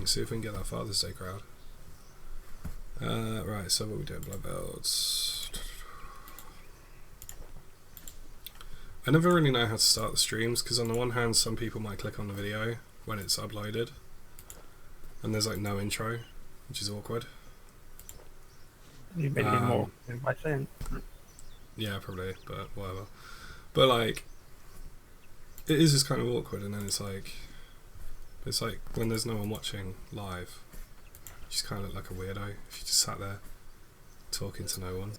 think. See if we can get that Father's Day crowd. Right, so what we doing? Blood belts. I never really know how to start the streams, because on the one hand some people might click on the video when it's uploaded and there's like no intro, which is awkward. You made it more by saying. Yeah, probably, but whatever. But like, it is just kind of awkward, and then it's like when there's no one watching live, you just kind of look like a weirdo if you just sat there talking to no one.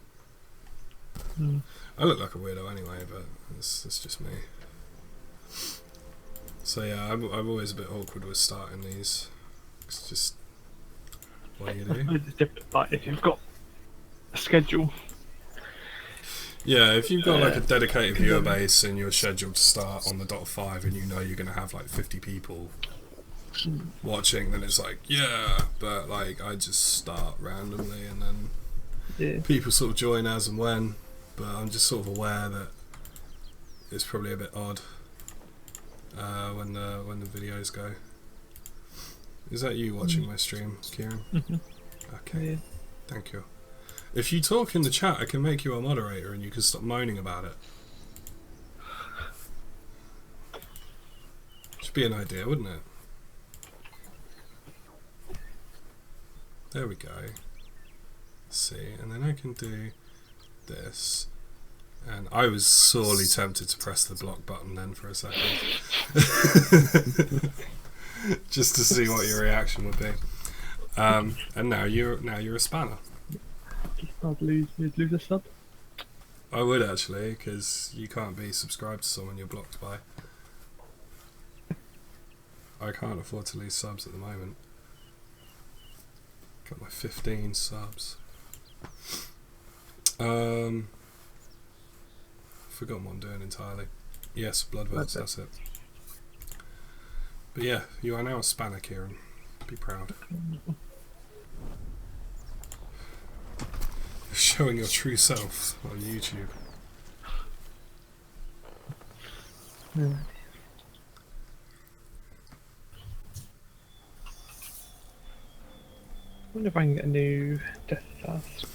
I look like a weirdo anyway, but it's just me. So yeah, I'm always a bit awkward with starting these. It's just, what do you do? It's different, like if you've got a schedule. Yeah, if you've got like a dedicated viewer base and you're scheduled to start on the dot 5 and you know you're going to have like 50 people watching, then it's like, yeah, but like I just start randomly and then people sort of join as and when, but I'm just sort of aware that it's probably a bit odd when the videos go. Is that you watching my stream, Kieran? Okay, Yeah. Thank you. If you talk in the chat, I can make you a moderator and you can stop moaning about it. Should be an idea, wouldn't it? There we go. Let's see, and then I can do this. And I was sorely tempted to press the block button then for a second. Just to see what your reaction would be. And now you're a spanner. I'd lose a sub. I would actually, because you can't be subscribed to someone you're blocked by. I can't afford to lose subs at the moment. Got my 15 subs. Forgotten what I'm doing entirely. Yes, blood votes, that's it. But yeah, you are now a spanner, Kieran. Be proud. Showing your true self on YouTube. Yeah. I wonder if I can get a new death task.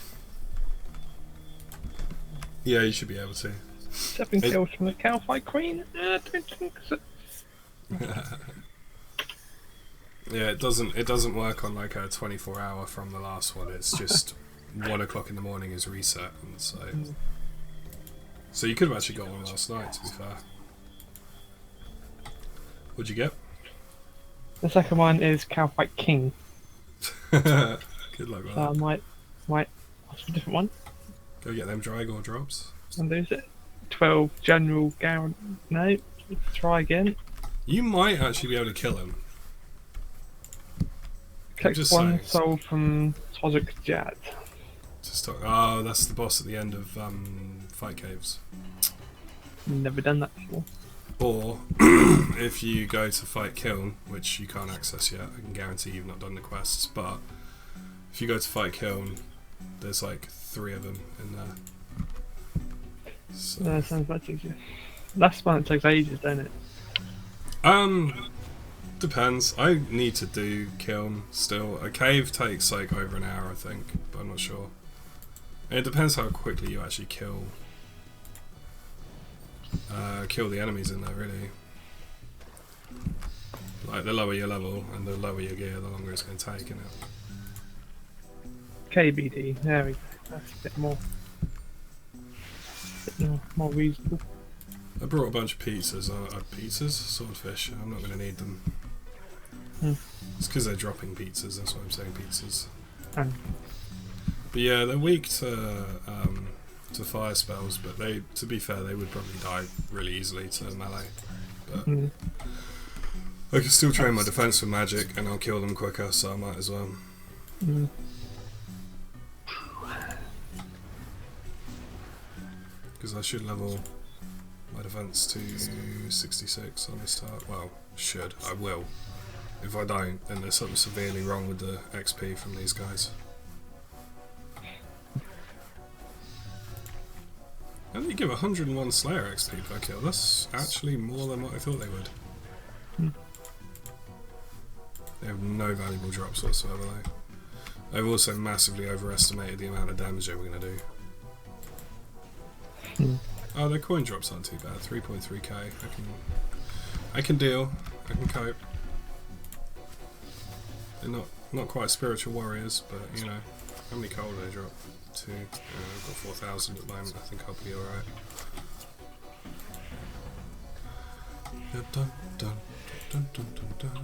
Yeah, you should be able to. 7 kills from the cow fight queen. I don't think so. Yeah, it doesn't work on like a 24-hour from the last one. It's just 1 o'clock in the morning is reset, and so you could have actually got one last night, to be fair. What'd you get? The second one is cow fight king. Good luck with So I that. might ask for a different one. Go get them Drygore drops. And there's it. 12 general guarantee. No, try again. You might actually be able to kill him. Collect just one saying. soul from Tozuk Jad. Oh, that's the boss at the end of Fight Caves. Never done that before. Or if you go to Fight Kiln, which you can't access yet, I can guarantee you've not done the quests, but if you go to Fight Kiln, there's like 3 of them in there. So. No, that sounds much easier. Last one it takes ages, don't it? Depends. I need to do Kiln still. A cave takes like over an hour, I think, but I'm not sure. And it depends how quickly you actually kill the enemies in there, really. Like, the lower your level and the lower your gear, the longer it's going to take, isn't it? KBD, there we go. That's a bit more reasonable. I brought a bunch of pizzas. Swordfish. I'm not going to need them. It's because they're dropping pizzas, that's why I'm saying pizzas. But yeah, they're weak to fire spells, but to be fair, they would probably die really easily to melee. But I can still train my defense with magic, and I'll kill them quicker, so I might as well. Because I should level my defense to 66 on this start. Well, I will. If I don't, then there's something severely wrong with the XP from these guys. And they give 101 Slayer XP per kill. That's actually more than what I thought they would. They have no valuable drops whatsoever though. They've also massively overestimated the amount of damage they were going to do. Oh, their coin drops aren't too bad. 3.3k. I can deal. I can cope. They're not quite spiritual warriors, but you know, how many coal do they drop? 2. I've got 4,000 at the moment. I think I'll be alright. Dun dun dun dun dun dun dun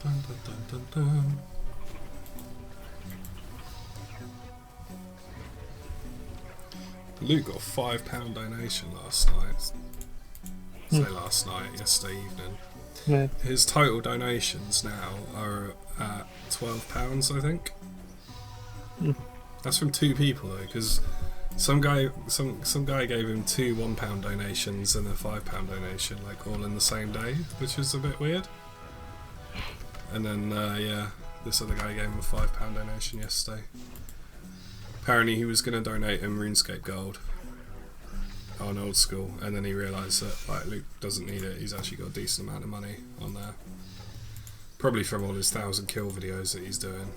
dun dun dun dun. Luke got a £5 donation last night. Say last night, yesterday evening. Yeah. His total donations now are at £12, I think. That's from 2 people though, because some guy gave him 2 £1 donations and a £5 donation, like all in the same day, which was a bit weird. And then yeah, this other guy gave him a £5 donation yesterday. Apparently he was going to donate him Runescape Gold on old school, and then he realised that like Luke doesn't need it. He's actually got a decent amount of money on there, probably from all his 1,000 kill videos that he's doing.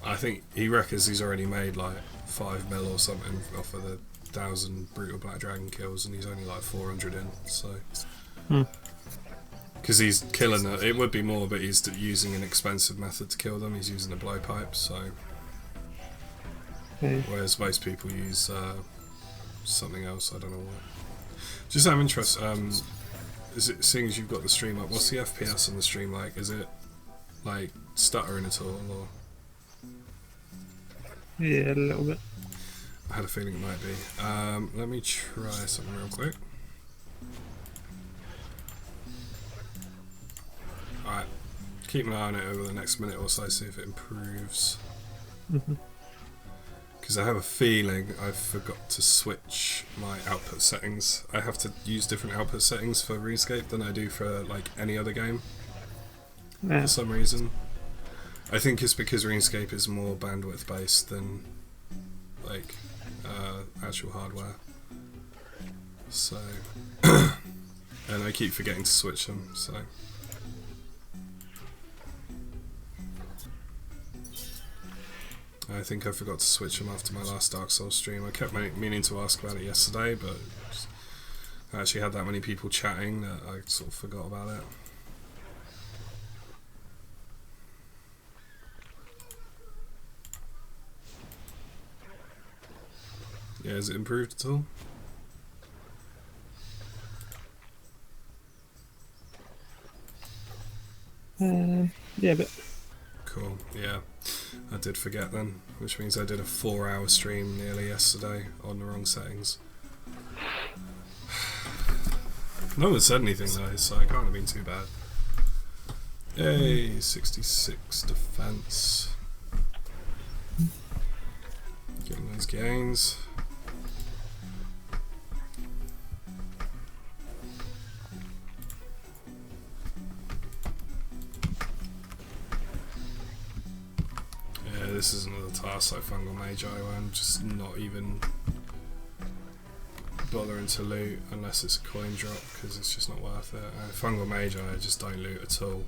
I think he reckons he's already made like 5 mil or something off of the 1,000 brutal black dragon kills, and he's only like 400 in. So because he's killing it, it would be more, but he's using an expensive method to kill them. He's using a blowpipe, so whereas most people use something else. I don't know what. Just out of interest, is it, seeing as you've got the stream up, what's the FPS on the stream like? Is it like stuttering at all, or? Yeah, a little bit. I had a feeling it might be. Let me try something real quick. Alright, keep an eye on it over the next minute or so, see if it improves. Because I have a feeling I forgot to switch my output settings. I have to use different output settings for RuneScape than I do for like any other game. For some reason. I think it's because RuneScape is more bandwidth based than like actual hardware. So and I keep forgetting to switch them, so I think I forgot to switch them after my last Dark Souls stream. I kept meaning to ask about it yesterday, but I actually had that many people chatting that I sort of forgot about it. Yeah, has it improved at all? Yeah, but Cool, yeah. I did forget then, which means I did a 4-hour stream nearly yesterday on the wrong settings. No one said anything though, so it can't have been too bad. Yay, 66 defense. Getting those gains. This is another task like Fungal Magi where I'm just not even bothering to loot unless it's a coin drop, because it's just not worth it. Fungal Magi I just don't loot at all,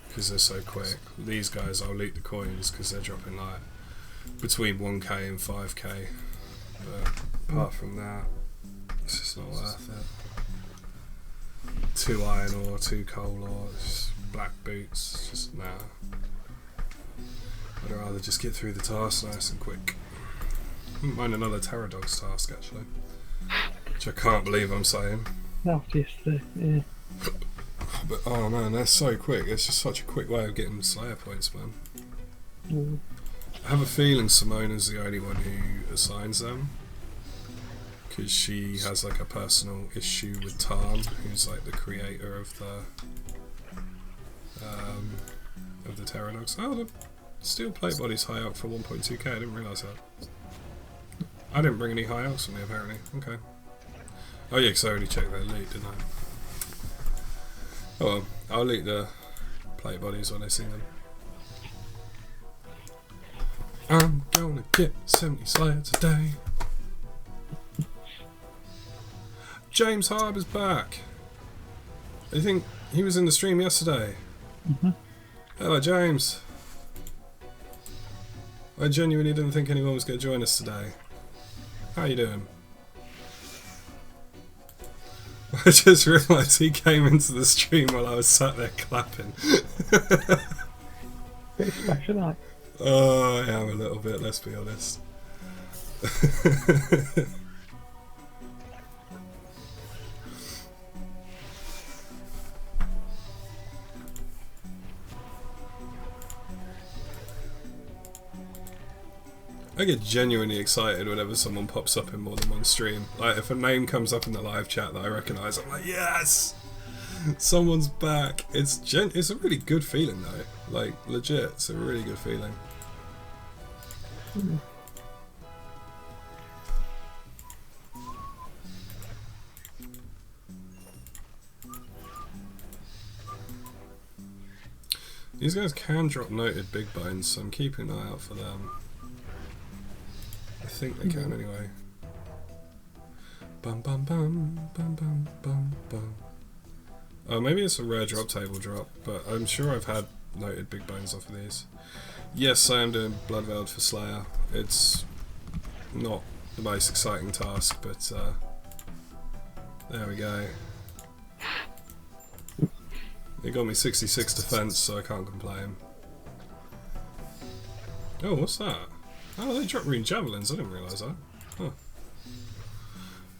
because they're so quick. These guys I'll loot the coins because they're dropping like between 1k and 5k, but apart from that it's just not worth it. 2 iron ore, 2 coal ore, black boots, it's just nah. I'd rather just get through the task nice and quick. Wouldn't mind another Terror Dogs task actually, which I can't believe I'm saying. after yesterday, yeah. But oh man, they're so quick. It's just such a quick way of getting Slayer points, man. I have a feeling Simona's the only one who assigns them, because she has like a personal issue with Tarn, who's like the creator of the Terror Dogs. Oh, the steel plate body's high up for 1.2k. I didn't realise that. I didn't bring any high ups with me apparently. Okay. Oh yeah, because I already checked their loot, didn't I? Oh well, I'll loot the plate bodies when I see them. I'm gonna get 70 Slayer today. James Harbour's back. I think he was in the stream yesterday. Hello, James. I genuinely didn't think anyone was going to join us today. How you doing? I just realised he came into the stream while I was sat there clapping. Bit special, that. Oh, I am a little bit, let's be honest. I get genuinely excited whenever someone pops up in more than one stream. Like, if a name comes up in the live chat that I recognise, I'm like, yes! Someone's back. It's a really good feeling though. Like, legit, it's a really good feeling. These guys can drop noted big bones, so I'm keeping an eye out for them. I think they can anyway. Bum bum bum bum bum bum bum. Oh, maybe it's a rare drop table drop, but I'm sure I've had noted big bones off of these. Yes, I am doing Bloodveld for Slayer. It's not the most exciting task, but there we go. It got me 66 defense, so I can't complain. Oh, what's that? Oh, they dropped rune javelins. I didn't realise that. Huh.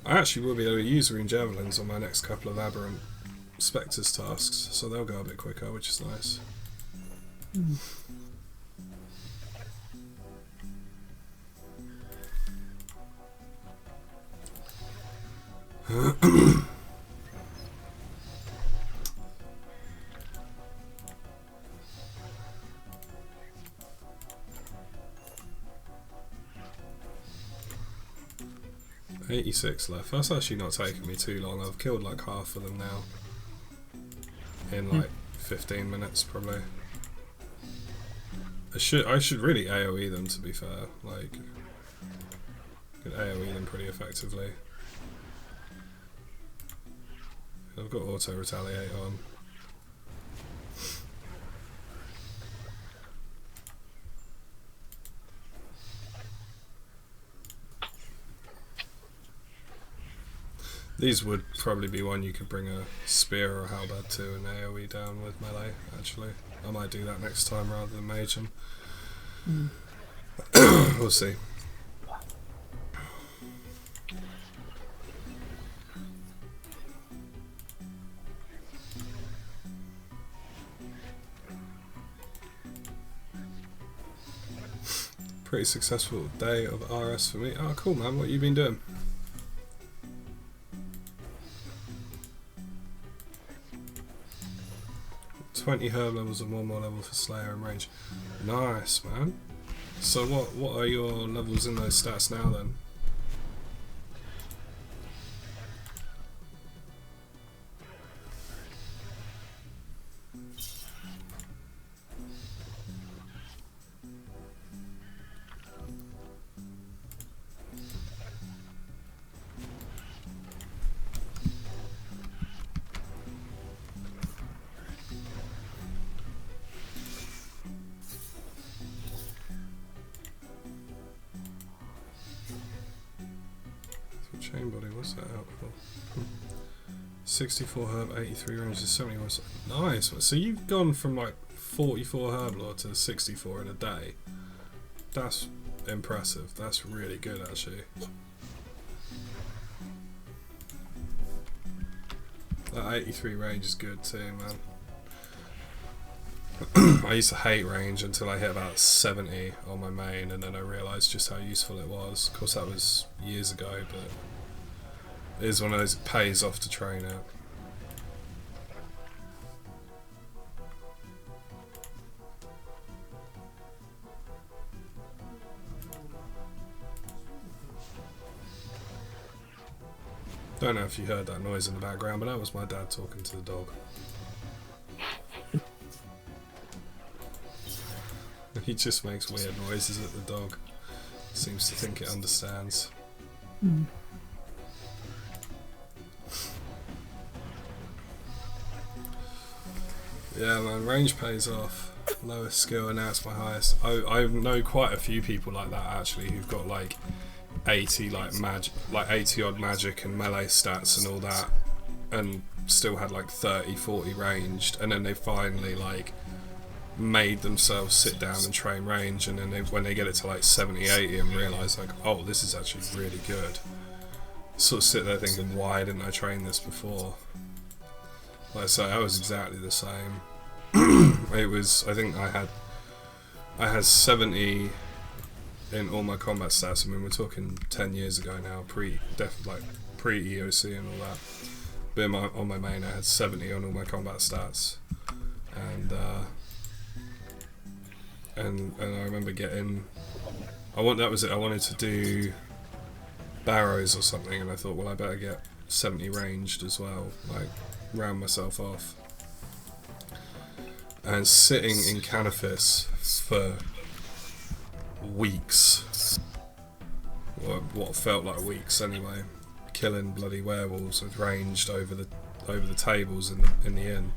I actually will be able to use rune javelins on my next couple of aberrant spectres tasks, so they'll go a bit quicker, which is nice. $86 left. That's actually not taking me too long. I've killed like half of them now. In like 15 minutes probably. I should really AoE them, to be fair. Like, I could AoE them pretty effectively. I've got auto retaliate on. These would probably be one you could bring a spear or a halberd to and AoE down with melee, actually. I might do that next time rather than mage them. We'll see. Pretty successful day of RS for me. Oh, cool, man. What you been doing? $20 herb levels and 1 more level for Slayer and range. Nice, man. So what are your levels in those stats now then? Chain body, what's that out for? 64 herb, 83 range, 71. Nice. So you've gone from like 44 herb lore to 64 in a day. That's impressive. That's really good, actually. That 83 range is good too, man. I used to hate range until I hit about 70 on my main, and then I realised just how useful it was. Of course, that was years ago, but it is one of those, it pays off to train it. Don't know if you heard that noise in the background, but that was my dad talking to the dog. He just makes weird noises at the dog. Seems to think it understands. Yeah, man, range pays off. Lowest skill, and now it's my highest. I know quite a few people like that actually, who've got like 80 like 80 odd magic and melee stats and all that, and still had like 30-40 ranged, and then they finally like made themselves sit down and train range, and then when they get it to like 70-80 and realise like, oh, this is actually really good, sort of sit there thinking, why didn't I train this before? Like I say, I was exactly the same. It was, I think I had 70 in all my combat stats. I mean, we're talking 10 years ago now, pre-EOC and all that. But on my main, I had 70 on all my combat stats, and I remember getting, that was it. I wanted to do barrows or something, and I thought, well, I better get 70 ranged as well, like round myself off. And sitting in Canifis for weeks, or what felt like weeks anyway, killing bloody werewolves with ranged over the tables in the inn,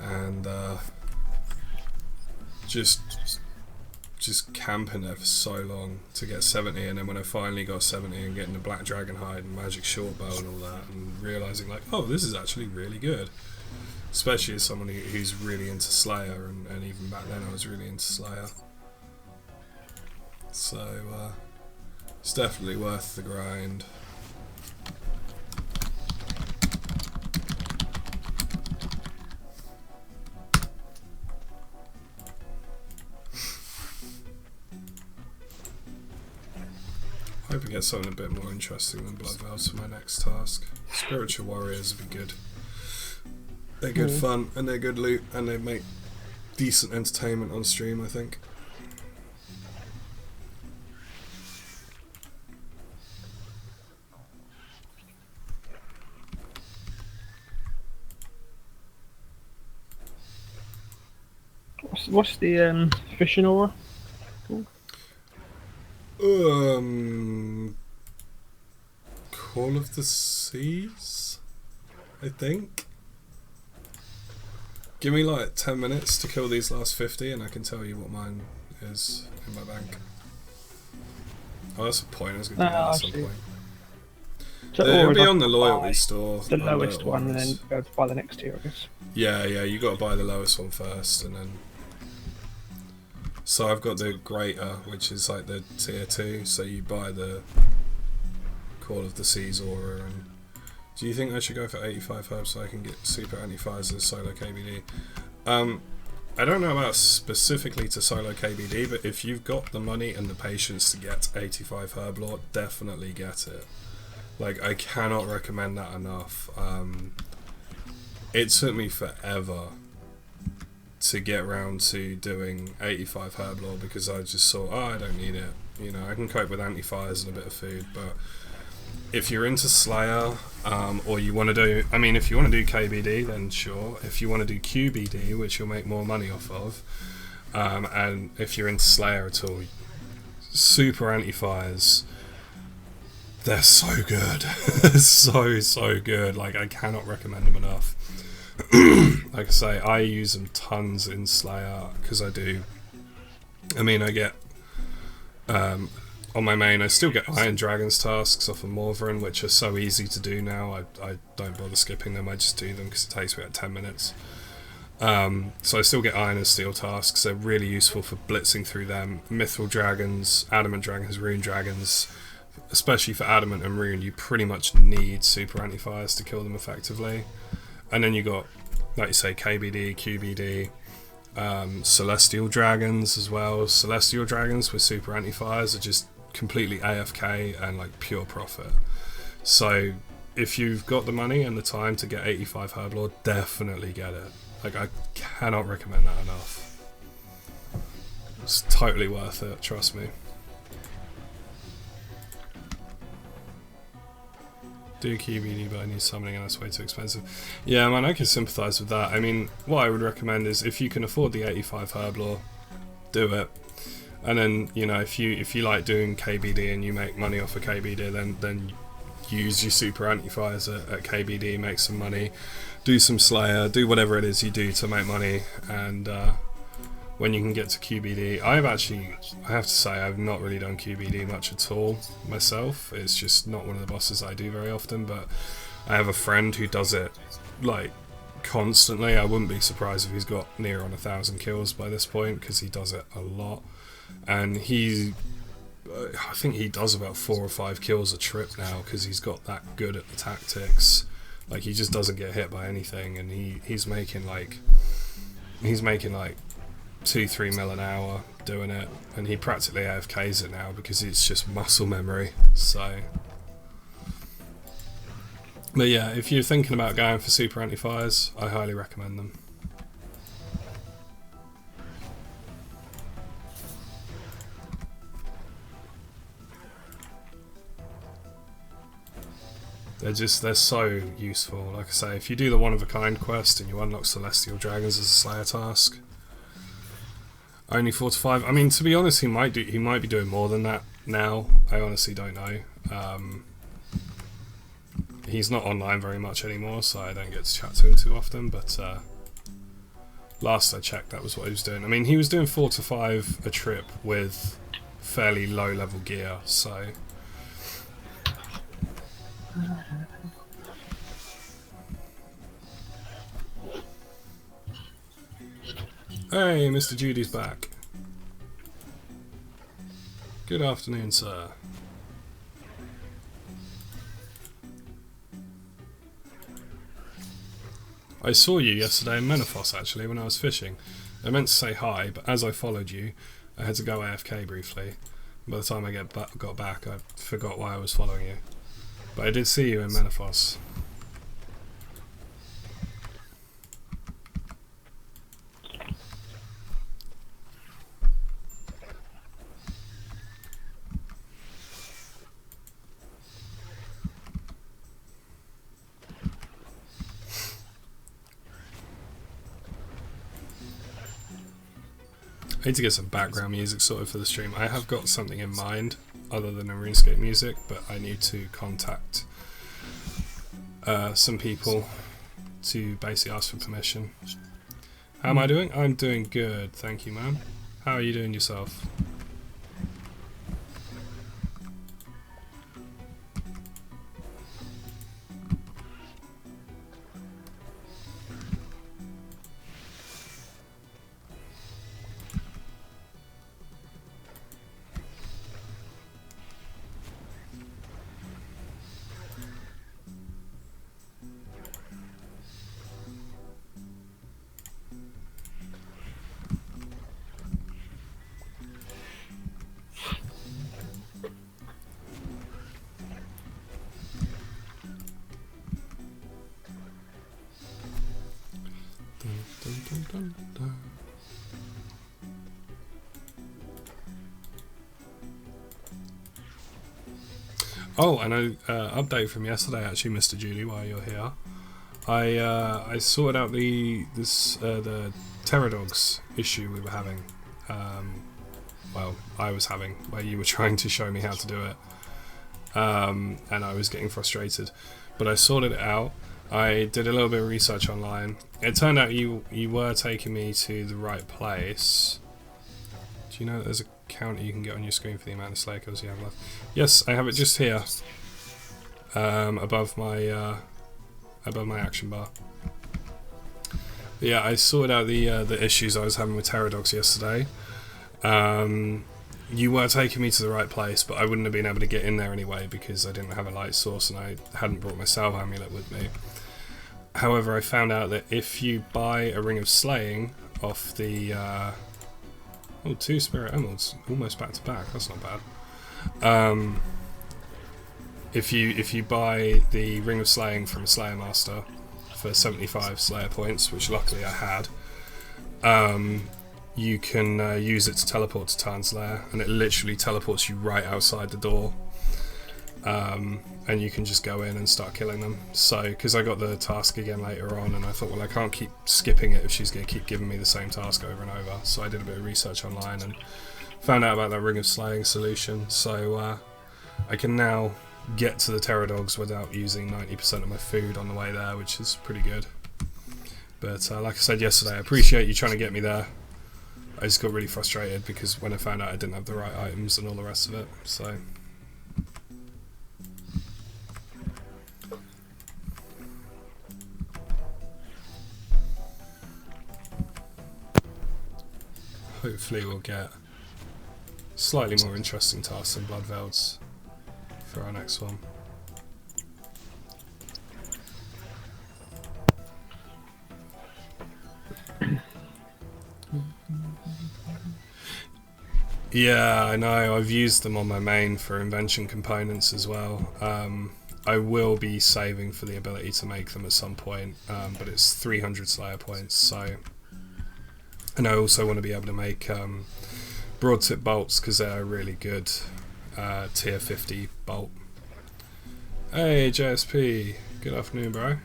and just camping there for so long to get 70, and then when I finally got 70 and getting the black dragon hide and magic short bow and all that, and realising like, oh, this is actually really good. Especially as someone who's really into Slayer, and even back then I was really into Slayer. So it's definitely worth the grind. Hope we get something a bit more interesting than Blood Vows for my next task. Spiritual Warriors would be good. They're good fun, and they're good loot, and they make decent entertainment on stream, I think. What's the fishing aura called? Call of the Seas, I think. Give me like 10 minutes to kill these last 50 and I can tell you what mine is in my bank. Oh, that's a point. I was going to do that at some point. So it'll be on the loyalty store. The lowest one, and then go to buy the next tier, I guess. Yeah, you got to buy the lowest one first, and then. So I've got the Greater, which is like the tier 2. So you buy the Call of the Seas aura. And do you think I should go for 85 herbs so I can get super anti-fires as solo KBD? I don't know about specifically to solo KBD, but if you've got the money and the patience to get 85 herb lore, definitely get it. Like, I cannot recommend that enough. It took me forever to get around to doing 85 herb lore because I just thought, oh, I don't need it. You know, I can cope with anti-fires and a bit of food, but if you're into Slayer, or you want to do, I mean, if you want to do KBD, then sure. If you want to do QBD, which you'll make more money off of, and if you're into Slayer at all, super anti-fires, they're so good. so good. Like, I cannot recommend them enough. Like I say, I use them tons in Slayer, because I do. I mean, I get, on my main, I still get Iron Dragons tasks off of Morvarin, which are so easy to do now. I don't bother skipping them, I just do them because it takes me about 10 minutes. So I still get Iron and Steel tasks. They're really useful for blitzing through them. Mithril Dragons, Adamant Dragons, Rune Dragons. Especially for Adamant and Rune, you pretty much need super anti-fires to kill them effectively. And then you got, like you say, KBD, QBD, Celestial Dragons as well. Celestial Dragons with super anti-fires are just completely AFK and like pure profit. So if you've got the money and the time to get 85 herb lore, definitely get it. Like, I cannot recommend that enough. It's totally worth it, trust me. Do QBD, but I need summoning and that's way too expensive. Yeah, man, I can sympathise with that. I mean, what I would recommend is if you can afford the 85 herb lore, do it. And then, you know, if you like doing KBD and you make money off of KBD, then use your super anti-fires at KBD, make some money. do some Slayer, do whatever it is you do to make money, and when you can get to QBD, I have to say, I've not really done QBD much at all myself. It's just not one of the bosses I do very often, but I have a friend who does it like constantly. I wouldn't be surprised if he's got near on 1,000 kills by this point, because he does it a lot, and I think he does about 4 or 5 kills a trip now, because he's got that good at the tactics. Like, he just doesn't get hit by anything, and he's making like 2-3 mil an hour doing it, and he practically AFKs it now because it's just muscle memory. So, but yeah, if you're thinking about going for super anti-fires, I highly recommend them. They're so useful. Like I say, if you do the one of a kind quest and you unlock Celestial Dragons as a Slayer task, only 4 to 5. I mean, to be honest, he might be doing more than that now. I honestly don't know. He's not online very much anymore, so I don't get to chat to him too often. But last I checked, that was what he was doing. I mean, he was doing 4 to 5 a trip with fairly low level gear. So. Hey, Mr. Judy's back. Good afternoon, sir. I saw you yesterday in Menopause, actually, when I was fishing. I meant to say hi, but as I followed you, I had to go AFK briefly. By the time I got back, I forgot why I was following you. But I did see you in Menopause. I need to get some background music sorted for the stream. I have got something in mind other than the RuneScape music, but I need to contact some people to basically ask for permission. How am I doing? I'm doing good, thank you, man. How are you doing yourself? Oh, and an update from yesterday, actually, Mr. Julie, while you're here. I sorted out the Pterodogs issue we were having. Well, I was having, where you were trying to show me how to do it, and I was getting frustrated. But I sorted it out. I did a little bit of research online. It turned out you were taking me to the right place. Do you know that there's a counter you can get on your screen for the amount of Slayer kills you have left? Yes, I have it just here, above my action bar. But yeah, I sorted out the issues I was having with Pterodogs yesterday. You were taking me to the right place, but I wouldn't have been able to get in there anyway because I didn't have a light source and I hadn't brought my salve amulet with me. However, I found out that if you buy a Ring of Slaying off the oh, 2 Spirit Emeralds, almost back to back. That's not bad. If you buy the Ring of Slaying from a Slayer Master for 75 Slayer points, which luckily I had, you can use it to teleport to Tarn's Lair, and it literally teleports you right outside the door. And you can just go in and start killing them. So, because I got the task again later on, and I thought, well, I can't keep skipping it if she's going to keep giving me the same task over and over. So I did a bit of research online and found out about that Ring of Slaying solution. So I can now get to the Pterodogs without using 90% of my food on the way there, which is pretty good. But like I said yesterday, I appreciate you trying to get me there. I just got really frustrated because when I found out I didn't have the right items and all the rest of it, so... Hopefully we'll get slightly more interesting tasks than Bloodvelds for our next one. Yeah, I know, I've used them on my main for invention components as well. I will be saving for the ability to make them at some point, but it's 300 Slayer points, so... And I also want to be able to make broad tip bolts because they're a really good tier 50 bolt. Hey JSP, good afternoon bro.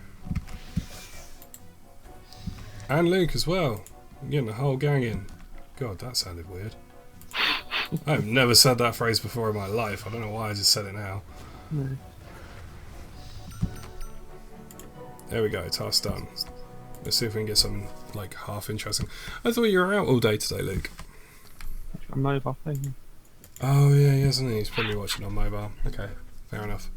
And Luke as well. I'm getting the whole gang in. God, that sounded weird. I've never said that phrase before in my life. I don't know why I just said it now. No. There we go, task done. Let's see if we can get something like half interesting. I thought you were out all day today, Luke. A mobile thing. Oh yeah, isn't he? He's probably watching on mobile. Okay, fair enough.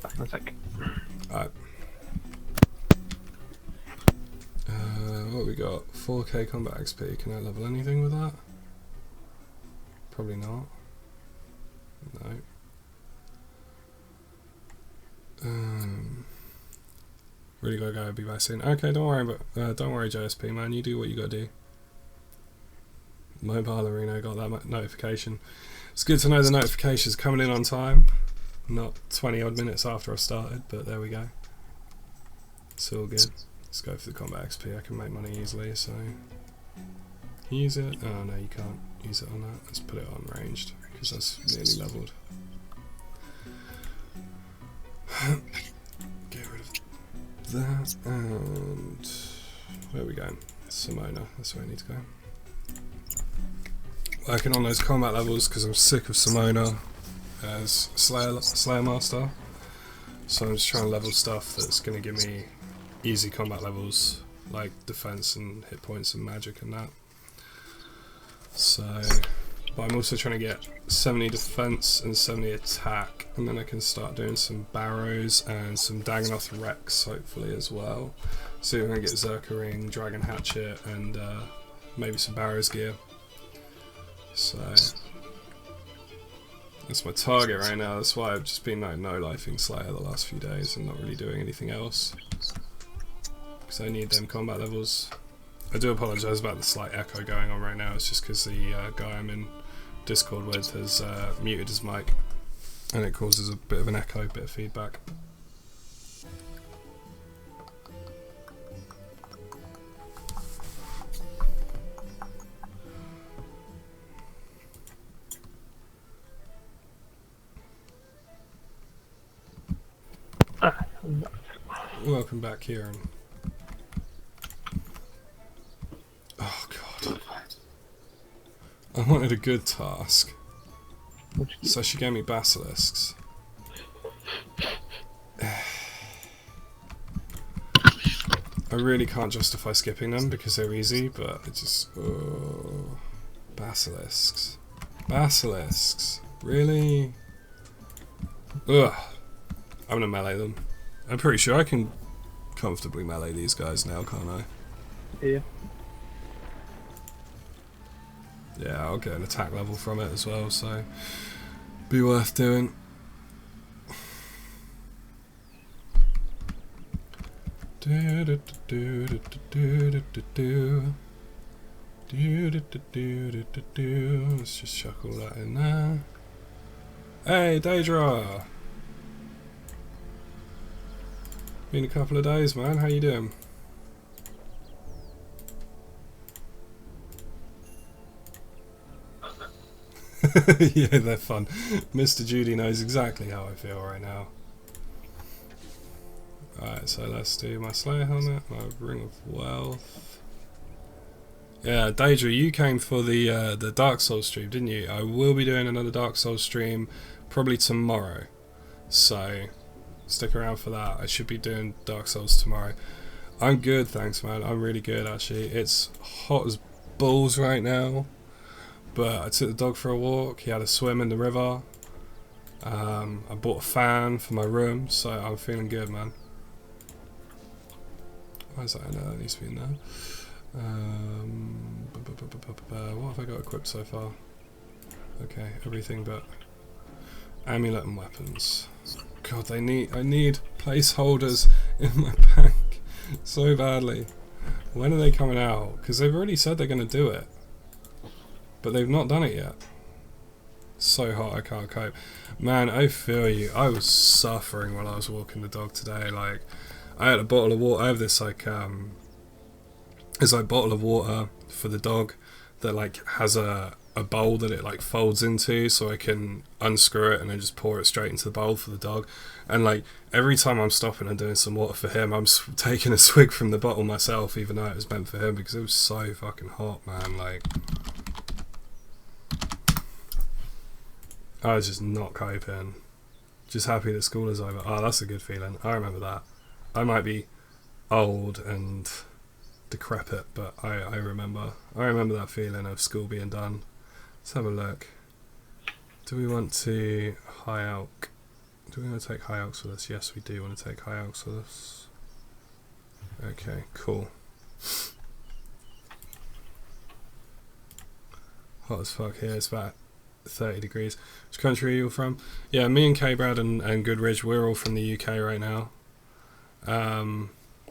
Back in a sec. Alright. What we got? 4k combat XP. Can I level anything with that? Probably not. No. Really gotta go. Be back soon. Okay, don't worry. But don't worry, JSP man. You do what you gotta do. Mobile Arena got that notification. It's good to know the notification's coming in on time. Not 20 odd minutes after I started, but there we go. It's all good. Let's go for the combat XP. I can make money easily, so... Use it? Oh no, you can't use it on that. Let's put it on ranged, because that's nearly leveled. Get rid of that, and... Where are we going? Simona, that's where I need to go. Working on those combat levels, because I'm sick of Simona as Slayer Master. So I'm just trying to level stuff that's going to give me easy combat levels, like defense and hit points and magic and that. So, but I'm also trying to get 70 defense and 70 attack, and then I can start doing some barrows and some Dagonoth Rex hopefully as well. So I'm going to get Zerka Ring, Dragon Hatchet, and maybe some barrows gear. So that's my target right now. That's why I've just been like no-lifing Slayer the last few days and not really doing anything else, because I need them combat levels. I do apologise about the slight echo going on right now. It's just because the guy I'm in Discord with has muted his mic, and it causes a bit of an echo, bit of feedback. Welcome back, Kieran. Oh god. I wanted a good task. So she gave me basilisks. I really can't justify skipping them because they're easy, but it just... Oh, basilisks. Basilisks. Really? Ugh. I'm gonna melee them. I'm pretty sure I can comfortably melee these guys now, can't I? Yeah. Yeah, I'll get an attack level from it as well, so be worth doing. Let's just chuck all that in there. Hey, Daedra! Been a couple of days, man. How you doing? Yeah, they're fun. Mr. Judy knows exactly how I feel right now. Alright, so let's do my Slayer helmet, my Ring of Wealth. Yeah, Daedra, you came for the Dark Souls stream, didn't you? I will be doing another Dark Souls stream probably tomorrow. So stick around for that. I should be doing Dark Souls tomorrow. I'm good, thanks, man. I'm really good, actually. It's hot as balls right now, but I took the dog for a walk. He had a swim in the river. I bought a fan for my room, so I'm feeling good, man. Why is that in there? That needs to be in there. What have I got equipped so far? Okay, everything but amulet and weapons. God, I need placeholders in my bank so badly. When are they coming out? Because they've already said they're going to do it, but they've not done it yet. So hot, I can't cope. Man, I feel you. I was suffering while I was walking the dog today. Like, I had a bottle of water. I have this like it's like bottle of water for the dog that like has a bowl that it like folds into, so I can unscrew it and then just pour it straight into the bowl for the dog. And like every time I'm stopping and doing some water for him, I'm taking a swig from the bottle myself, even though it was meant for him, because it was so fucking hot, man. Like, I was just not coping. Just happy that school is over. Oh, that's a good feeling. I remember that. I might be old and decrepit, but I remember that feeling of school being done. Let's have a look. Do we want to high elk? Do we want to take high elks with us? Yes, we do want to take high elks with us. Okay, cool. Hot as fuck here. It's about 30 degrees. Which country are you from? Yeah, me and K-Brad and Goodridge, we're all from the UK right now.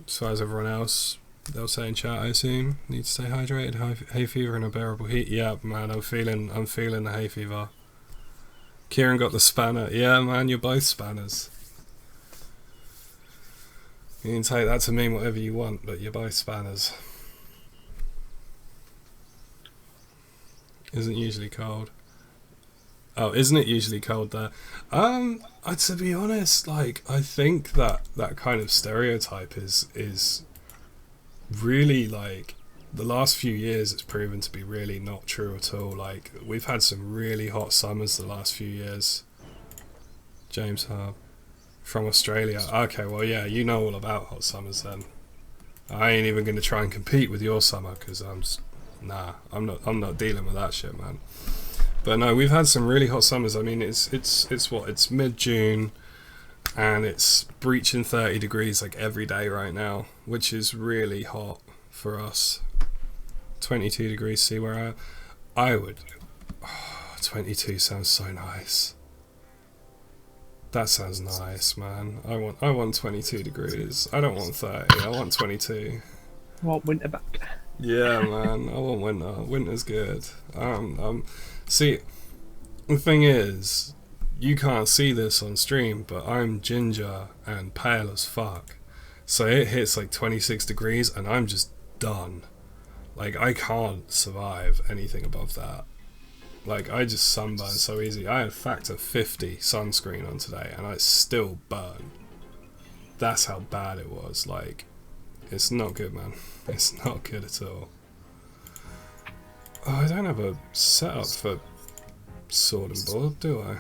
So as everyone else, they'll say in chat, I assume, need to stay hydrated, hay fever and unbearable heat. Yeah, man, I'm feeling the hay fever. Kieran got the spanner. Yeah, man, you're both spanners. You can take that to mean whatever you want, but you're both spanners. Isn't usually cold. Oh, isn't it usually cold there? To be honest, like, I think that kind of stereotype is really, like, the last few years it's proven to be really not true at all. Like, we've had some really hot summers the last few years. James Harb from Australia. Okay, well, yeah, you know all about hot summers then. I ain't even gonna try and compete with your summer, because I'm not dealing with that shit, man. But no, we've had some really hot summers. I mean, it's mid-June and it's breaching 30 degrees like every day right now, which is really hot for us. 22 degrees, see where I would 22 sounds so nice. That sounds nice, man. I want 22 degrees. I don't want 30, I want 22. I want winter back. Yeah, man, I want winter. Winter's good. See, the thing is, you can't see this on stream, but I'm ginger and pale as fuck. So it hits like 26 degrees and I'm just done. Like, I can't survive anything above that. Like, I just sunburn so easy. I had factor 50 sunscreen on today and I still burn. That's how bad it was. Like, it's not good, man. It's not good at all. Oh, I don't have a setup for sword and board, do I?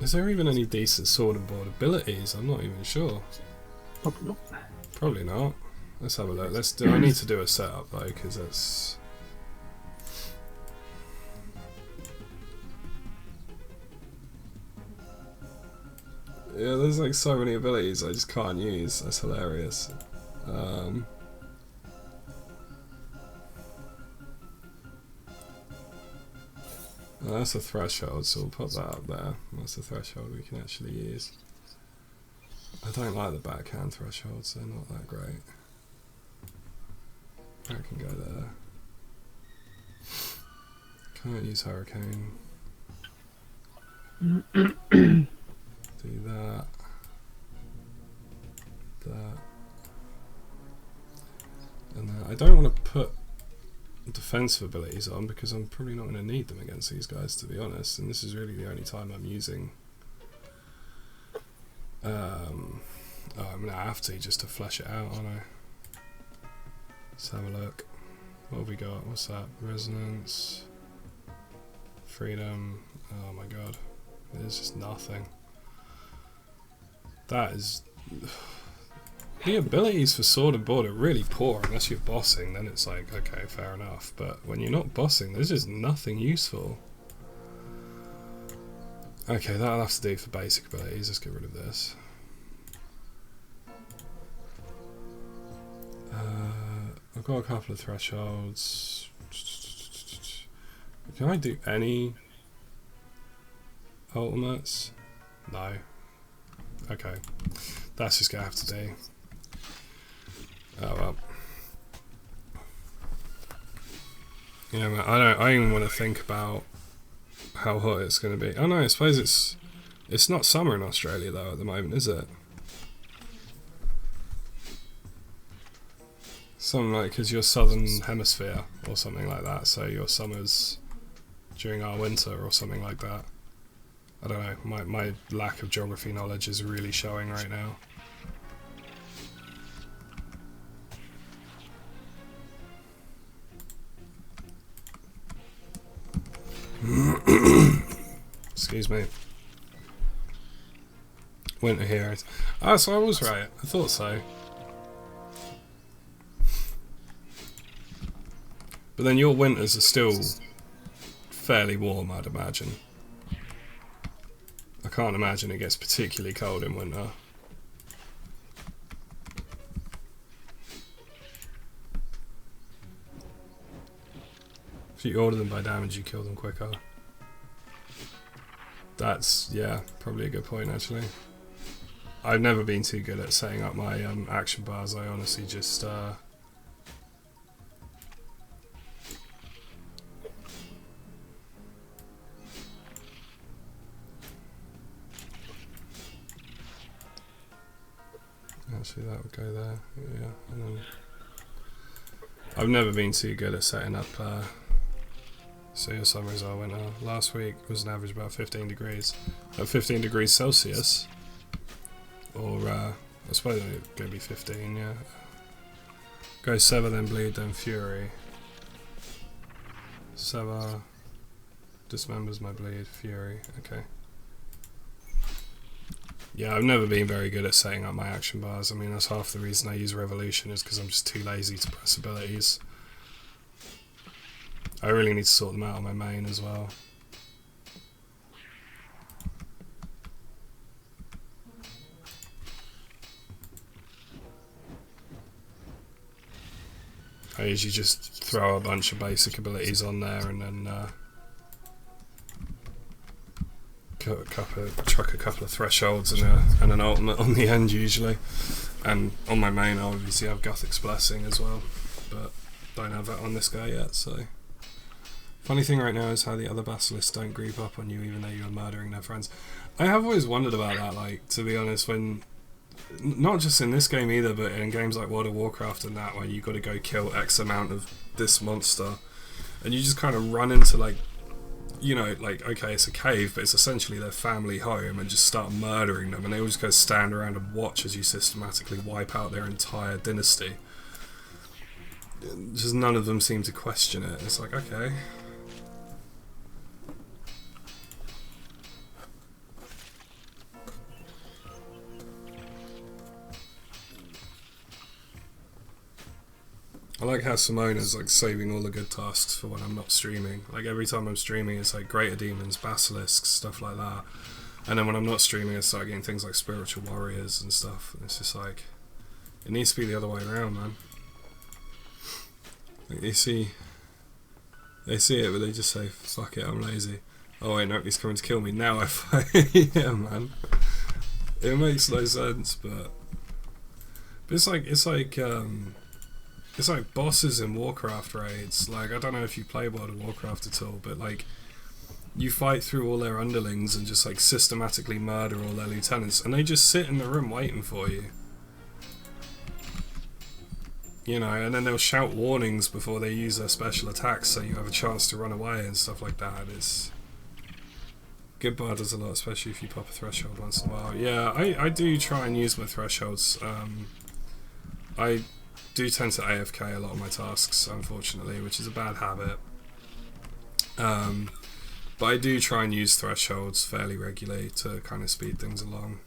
Is there even any decent sword and board abilities? I'm not even sure. Probably not. Probably not. Let's have a look. I need to do a setup though, because that's... Yeah, there's like so many abilities I just can't use. That's hilarious. Oh, that's a threshold, so we'll put that up there. That's the threshold we can actually use. I don't like the backhand thresholds, they're not that great. I can go there. Can't use Hurricane. Do that. That. And then I don't want to put defensive abilities on because I'm probably not going to need them against these guys, to be honest, and this is really the only time I'm using I'm going to have to just to flesh it out, aren't I? Let's have a look. What have we got? What's that? Resonance. Freedom. Oh my god. There's just nothing. That is... The abilities for Sword and Board are really poor unless you're bossing, then it's like, okay, fair enough. But when you're not bossing, there's just nothing useful. Okay, that'll have to do for basic abilities. Let's get rid of this. I've got a couple of thresholds. Can I do any ultimates? No. Okay. That's just gonna have to do. Oh well. Yeah, man, I don't even want to think about how hot it's going to be. Oh no, I suppose it's not summer in Australia though at the moment, is it? Something like, because you're southern hemisphere or something like that, so your summer's during our winter or something like that. I don't know, my lack of geography knowledge is really showing right now. Excuse me. Winter here. Ah, so I was right. I thought so. But then your winters are still fairly warm, I'd imagine. I can't imagine it gets particularly cold in winter. If you order them by damage, you kill them quicker. That's, yeah, probably a good point actually. I've never been too good at setting up my action bars. I honestly just actually that would go there, yeah. And then I've never been too good at setting up so your summer is our winter. Last week was an average about 15 degrees. At 15 degrees Celsius, or I suppose it's going to be 15, yeah. Go Sever, then Bleed, then Fury. Sever dismembers my bleed, Fury, okay. Yeah, I've never been very good at setting up my action bars. I mean, that's half the reason I use Revolution, is because I'm just too lazy to press abilities. I really need to sort them out on my main as well. I usually just throw a bunch of basic abilities on there and then chuck a couple of thresholds and an ultimate on the end usually. And on my main I obviously have Guthic's Blessing as well, but don't have that on this guy yet, so... Funny thing right now is how the other basilisks don't group up on you even though you're murdering their friends. I have always wondered about that, like, to be honest, when... Not just in this game either, but in games like World of Warcraft and that, where you got to go kill X amount of this monster, and you just kind of run into, like, you know, like, okay, it's a cave, but it's essentially their family home, and just start murdering them, and they all just go stand around and watch as you systematically wipe out their entire dynasty. Just none of them seem to question it. It's like, okay... I like how Simona's like saving all the good tasks for when I'm not streaming. Like every time I'm streaming it's like Greater Demons, Basilisks, stuff like that. And then when I'm not streaming I start getting things like Spiritual Warriors and stuff. And it's just like, it needs to be the other way around, man. Like they see it but they just say, fuck it, I'm lazy. Oh wait, no, he's coming to kill me, now I fight. Yeah, man. It makes no sense, but it's like bosses in Warcraft raids. Like, I don't know if you play World of Warcraft at all, but like, you fight through all their underlings and just like systematically murder all their lieutenants, and they just sit in the room waiting for you. You know, and then they'll shout warnings before they use their special attacks, so you have a chance to run away and stuff like that. It's... Good bar does a lot, especially if you pop a threshold once in a while. Yeah, I do try and use my thresholds. do tend to AFK a lot of my tasks, unfortunately, which is a bad habit. But I do try and use thresholds fairly regularly to kind of speed things along.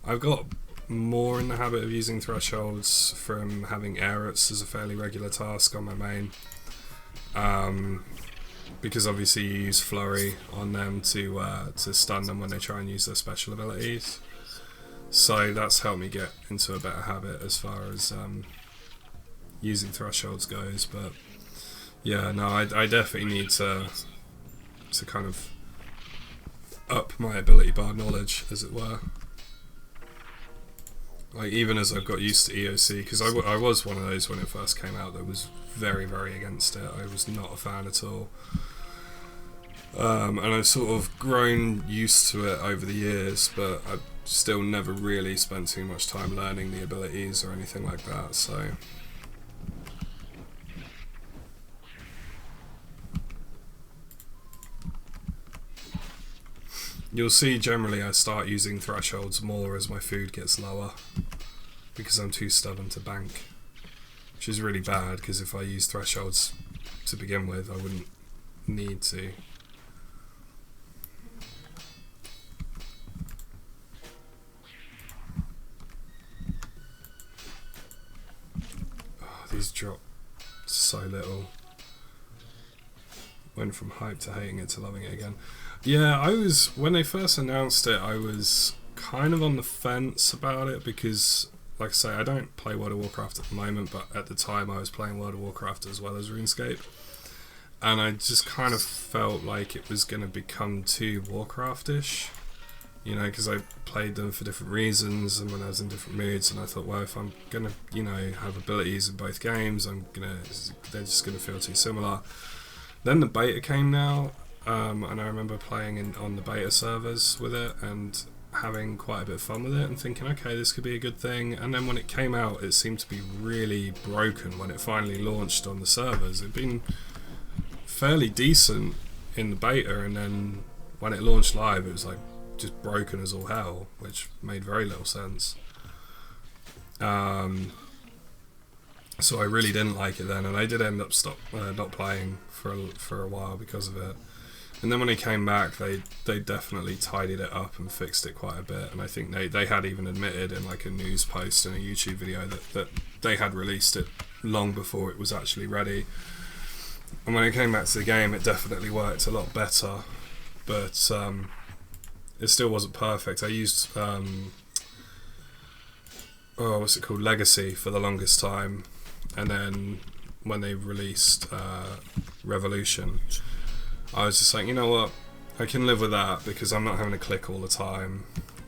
I've got more in the habit of using thresholds from having airits as a fairly regular task on my main. Because obviously you use flurry on them to stun them when they try and use their special abilities. So that's helped me get into a better habit as far as using thresholds goes. But yeah, no, I definitely need to kind of up my ability bar knowledge, as it were. Like, even as I've got used to EOC, because I was one of those when it first came out that was very, very against it. I was not a fan at all. And I've sort of grown used to it over the years, but I've still never really spent too much time learning the abilities or anything like that, so... You'll see generally I start using thresholds more as my food gets lower, because I'm too stubborn to bank, which is really bad, because if I use thresholds to begin with I wouldn't need to. Oh, these drop so little. Went from hype to hating it to loving it again. Yeah, when they first announced it, I was kind of on the fence about it because, like I say, I don't play World of Warcraft at the moment, but at the time I was playing World of Warcraft as well as RuneScape. And I just kind of felt like it was going to become too Warcraft-ish, you know, because I played them for different reasons and when I was in different moods, and I thought, well, if I'm going to, you know, have abilities in both games, they're just going to feel too similar. Then the beta came now, and I remember playing on the beta servers with it and having quite a bit of fun with it and thinking, okay, this could be a good thing. And then when it came out, it seemed to be really broken when it finally launched on the servers. It'd been fairly decent in the beta, and then when it launched live, it was like just broken as all hell, which made very little sense. So I really didn't like it then, and I did end up not playing for a while because of it. And then when they came back, they definitely tidied it up and fixed it quite a bit. And I think they had even admitted in like a news post and a YouTube video that they had released it long before it was actually ready. And when it came back to the game, it definitely worked a lot better, but it still wasn't perfect. I used what's it called, Legacy for the longest time, and then when they released Revolution, I was just like, you know what, I can live with that because I'm not having to click all the time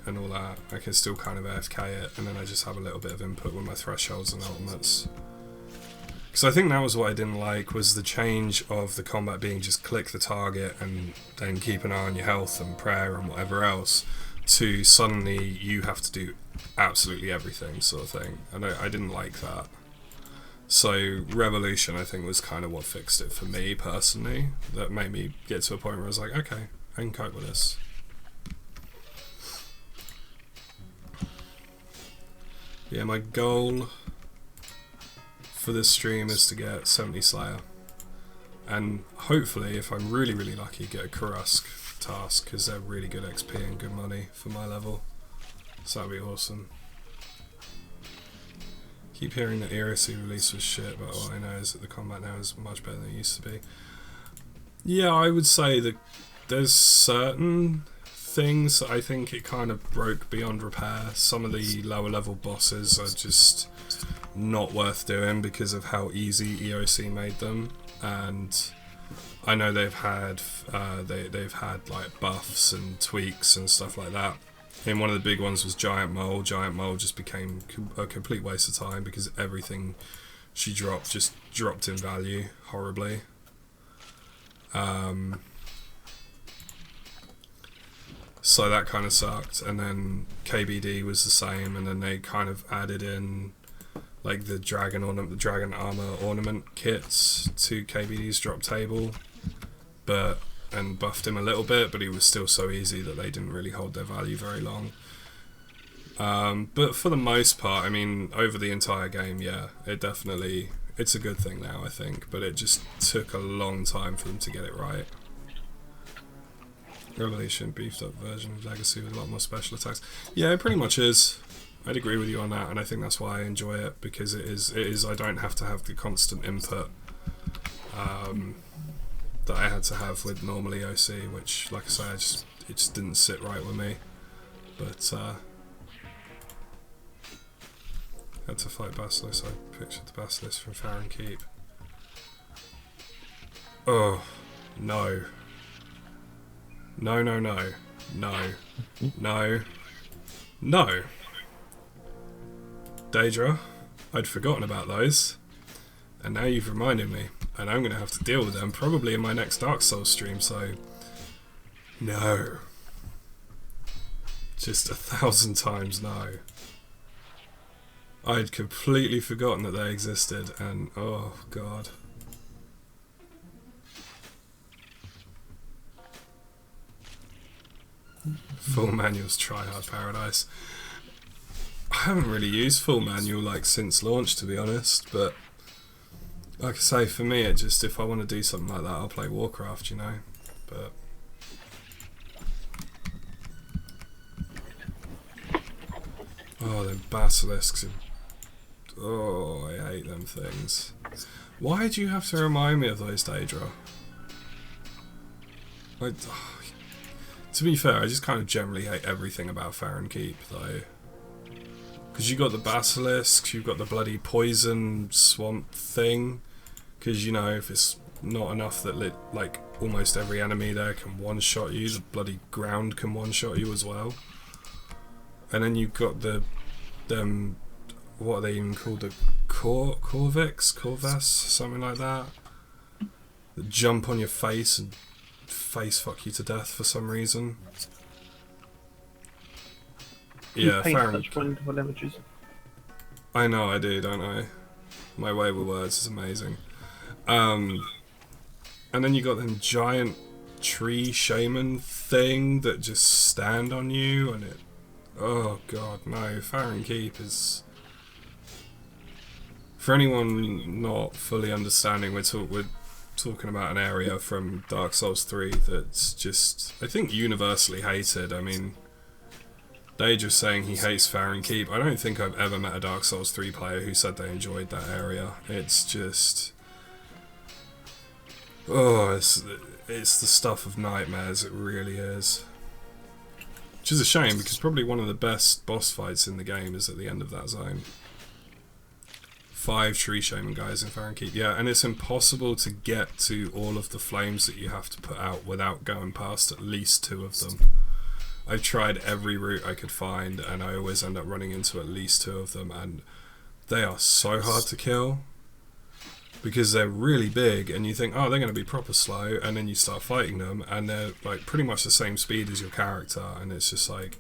and all that. I can still kind of AFK it, and then I just have a little bit of input with my thresholds and ultimates. Because I think that was what I didn't like, was the change of the combat being just click the target and then keep an eye on your health and prayer and whatever else, to suddenly you have to do absolutely everything sort of thing. And I didn't like that. So Revolution, I think, was kind of what fixed it for me personally. That made me get to a point where I was like, okay, I can cope with this. Yeah, my goal for this stream is to get 70 Slayer. And hopefully, if I'm really, really lucky, get a Kurusk task, because they're really good XP and good money for my level. So that'd be awesome. Keep hearing that ERC release was shit, but all I know is that the combat now is much better than it used to be. Yeah, I would say that there's certain things that I think it kind of broke beyond repair. Some of the lower level bosses are just not worth doing because of how easy EOC made them, and I know they've had like buffs and tweaks and stuff like that. And one of the big ones was Giant Mole. Giant Mole just became a complete waste of time because everything she dropped just dropped in value horribly. So that kind of sucked. And then KBD was the same, and then they kind of added in like the dragon armor ornament kits to KBD's drop table, and buffed him a little bit, but he was still so easy that they didn't really hold their value very long. But for the most part, I mean, over the entire game, yeah, it's a good thing now, I think, but it just took a long time for them to get it right. Revelation, beefed up version of Legacy with a lot more special attacks. Yeah, it pretty much is. I'd agree with you on that, and I think that's why I enjoy it, because it is I don't have to have the constant input that I had to have with normally OC, which, like I say, it just didn't sit right with me. But had to fight Basilisk. I pictured the Basilisk from Farron Keep. Oh no. No, no, no. No. No. No. Daedra, I'd forgotten about those, and now you've reminded me, and I'm going to have to deal with them probably in my next Dark Souls stream, so no. Just 1,000 times no. I'd completely forgotten that they existed, and oh god. Full manual's tryhard paradise. I haven't really used full manual like since launch, to be honest, but like I say, for me, it just, if I want to do something like that, I'll play Warcraft, you know. But oh, them basilisks! Oh, I hate them things. Why do you have to remind me of those, Daedra? To be fair, I just kind of generally hate everything about Farron Keep, though. Because you got the basilisks, you've got the bloody poison swamp thing. Because, you know, if it's not enough that like almost every enemy there can one-shot you, the bloody ground can one-shot you as well. And then you've got them, what are they even called? The Corvex, something like that. That jump on your face and face fuck you to death for some reason. Yeah, such wonderful images. I know I do, don't I? My way with words is amazing. And then you got them giant tree shaman thing that just stand on you, and it. Oh god, no! Farron Keep is. For anyone not fully understanding, we're talking about an area from Dark Souls 3 that's just, I think, universally hated. I mean, they just saying he hates Farron Keep. I don't think I've ever met a Dark Souls 3 player who said they enjoyed that area. It's just, oh, it's the stuff of nightmares. It really is. Which is a shame, because probably one of the best boss fights in the game is at the end of that zone. 5 tree shaman guys in Farron Keep. Yeah, and it's impossible to get to all of the flames that you have to put out without going past at least 2 of them. I've tried every route I could find, and I always end up running into at least 2 of them, and they are so hard to kill because they're really big, and you think, oh, they're going to be proper slow, and then you start fighting them, and they're like pretty much the same speed as your character, and it's just like,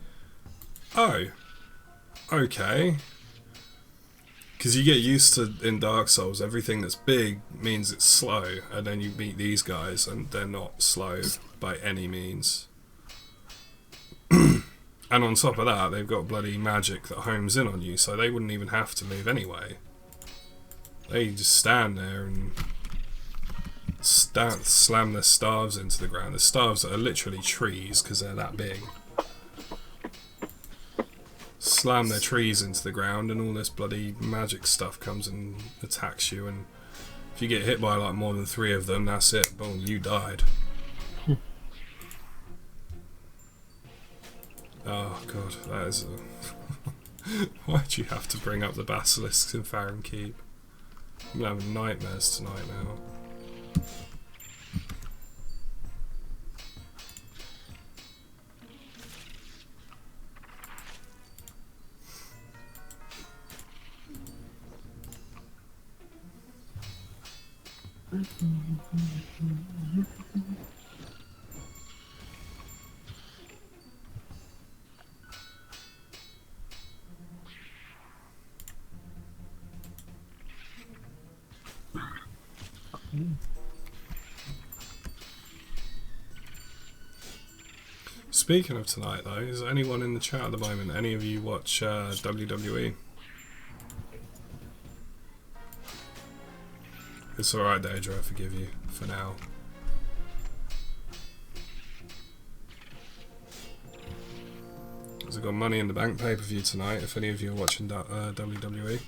oh, okay. Because you get used to, in Dark Souls, everything that's big means it's slow, and then you meet these guys, and they're not slow by any means. And on top of that, they've got bloody magic that homes in on you, so they wouldn't even have to move anyway. They just stand there and slam their staves into the ground. The staves are literally trees because they're that big. Slam their trees into the ground, and all this bloody magic stuff comes and attacks you, and if you get hit by like more than 3 of them, that's it. Boom, you died. Oh god, that is why'd you have to bring up the basilisks in Farron Keep? I'm gonna have nightmares tonight now. Speaking of tonight, though, is anyone in the chat at the moment? Any of you watch WWE? It's alright, Daedra, I forgive you for now. I've got Money in the Bank pay-per-view tonight, if any of you are watching WWE.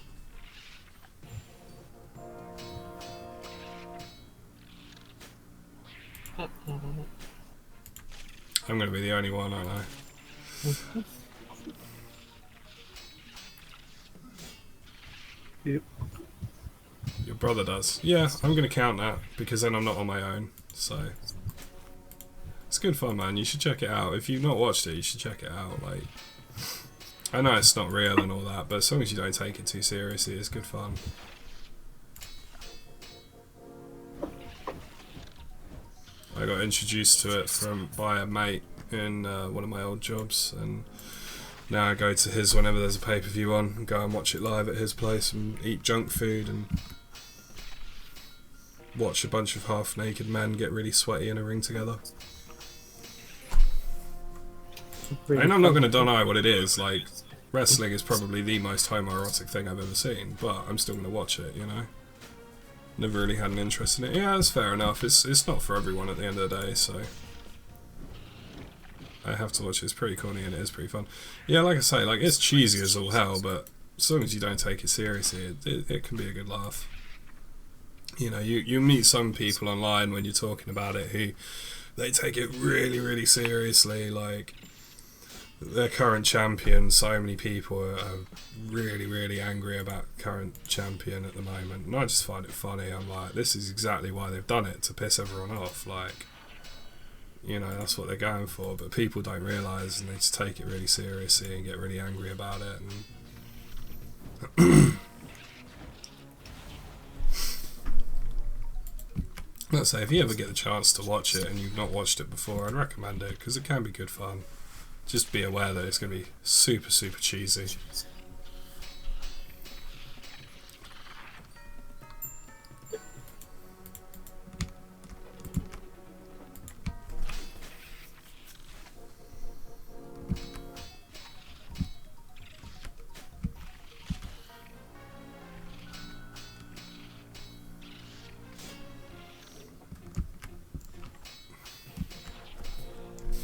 I'm going to be the only one, aren't I? Yep. Your brother does. Yeah, I'm going to count that, because then I'm not on my own, so... It's good fun, man. You should check it out. If you've not watched it, you should check it out. Like, I know it's not real and all that, but as long as you don't take it too seriously, it's good fun. I got introduced to it by a mate in one of my old jobs, and now I go to his whenever there's a pay-per-view on and go and watch it live at his place and eat junk food and watch a bunch of half-naked men get really sweaty in a ring together. And I'm not going to deny what it is, like, wrestling is probably the most homoerotic thing I've ever seen, but I'm still going to watch it, you know? Never really had an interest in it. Yeah, that's fair enough. It's not for everyone at the end of the day, so... I have to watch it. It's pretty corny and it is pretty fun. Yeah, like I say, like, it's cheesy as all hell, but as long as you don't take it seriously, it can be a good laugh. You know, you meet some people online when you're talking about it who... They take it really, really seriously, like... Their current champion, so many people are really, really angry about current champion at the moment, and I just find it funny. I'm like, this is exactly why they've done it, to piss everyone off, like, you know, that's what they're going for, but people don't realise, and they just take it really seriously and get really angry about it, and let's say, if you ever get the chance to watch it and you've not watched it before, I'd recommend it, because it can be good fun. Just be aware that it's going to be super, super cheesy.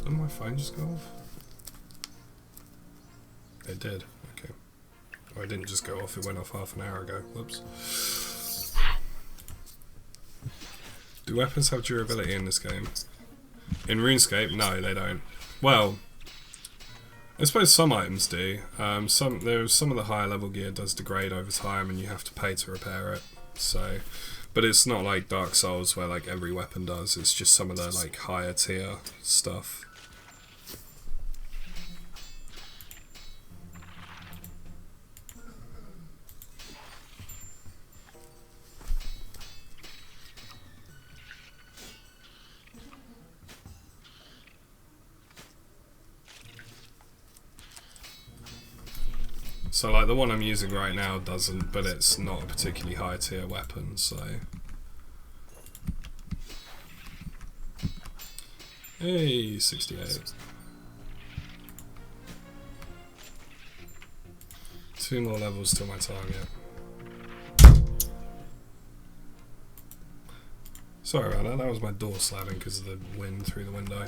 Did my phone just go off? It did, okay. Oh, it didn't just go off, it went off half an hour ago. Whoops. Do weapons have durability in this game? In RuneScape, no, they don't. Well, I suppose some items do. Some of the higher level gear does degrade over time and you have to pay to repair it. So, but it's not like Dark Souls where like every weapon does, it's just some of the like higher tier stuff. So like the one I'm using right now doesn't, but it's not a particularly high tier weapon, so... Hey, 68. 2 more levels to my target. Sorry about that, that was my door slamming because of the wind through the window.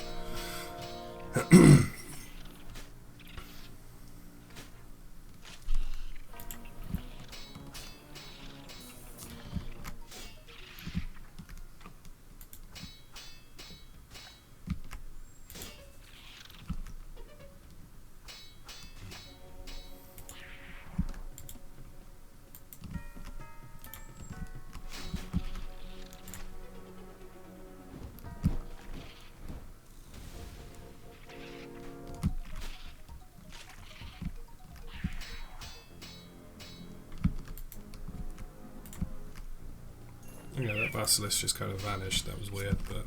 Yeah, that basilisk just kind of vanished, that was weird, but...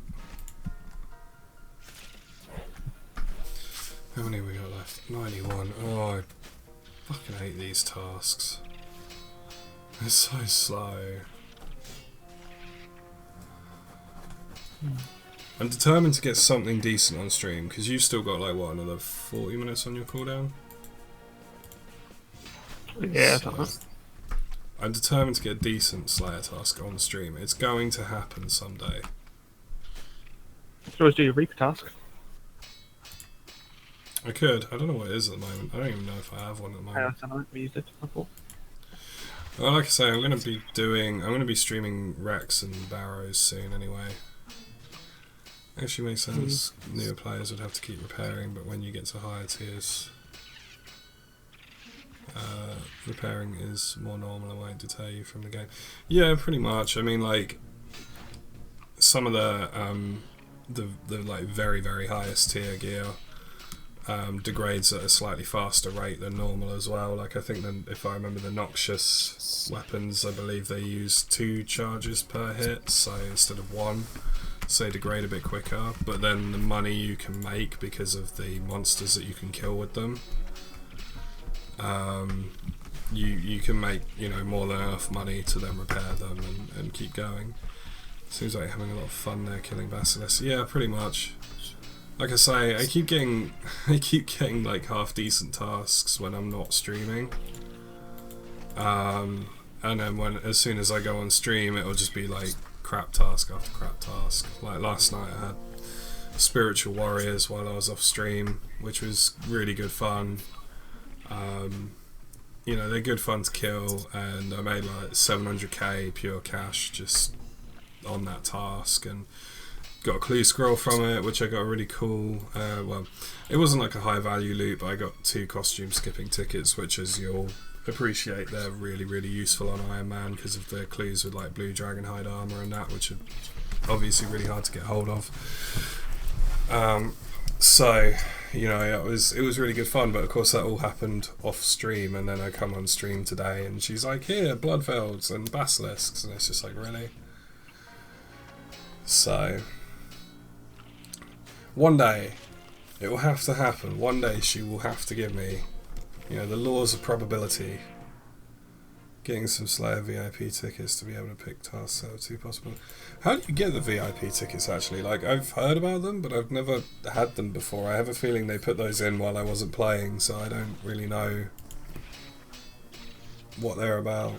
How many have we got left? 91. Oh, I fucking hate these tasks. They're so slow. I'm determined to get something decent on stream, because you've still got like, what, another 40 minutes on your cooldown? Yeah, So, I'm determined to get a decent Slayer task on stream. It's going to happen someday. You can always do your Reaper task. I could. I don't know what it is at the moment. I don't even know if I have one at the moment. I don't know, we used it before. Well, like I say, I'm going to be streaming Rex and Barrows soon anyway. Actually makes sense. Newer players would have to keep repairing, but when you get to higher tiers, repairing is more normal and won't deter you from the game. Yeah, pretty much. I mean, like, some of the like very, very highest tier gear degrades at a slightly faster rate than normal as well. Like, I think then, if I remember, the noxious weapons, I believe they use 2 charges per hit, so instead of 1, so they degrade a bit quicker. But then the money you can make because of the monsters that you can kill with them, you can make, you know, more than enough money to then repair them and keep going. Seems like you're having a lot of fun there killing basilisks. Yeah, pretty much. Like I say, I keep getting like half decent tasks when I'm not streaming. And then as soon as I go on stream, it'll just be like crap task after crap task. Like last night I had Spiritual Warriors while I was off stream, which was really good fun. You know, they're good fun to kill, and I made like 700k pure cash just on that task, and got a clue scroll from it, which I got really cool. Well, it wasn't like a high value loot, but I got 2 costume skipping tickets, which, as you'll appreciate, they're really, really useful on Ironman because of the clues with like blue dragonhide armor and that, which are obviously really hard to get hold of. So, you know, it was really good fun, but of course that all happened off stream, and then I come on stream today and she's like, here, Bloodvelds and Basilisks, and it's just like, really? So, one day, it will have to happen. One day she will have to give me, you know, the laws of probability, getting some Slayer VIP tickets to be able to pick tasks out of 2 possible. How do you get the VIP tickets, actually? Like, I've heard about them, but I've never had them before. I have a feeling they put those in while I wasn't playing, so I don't really know what they're about.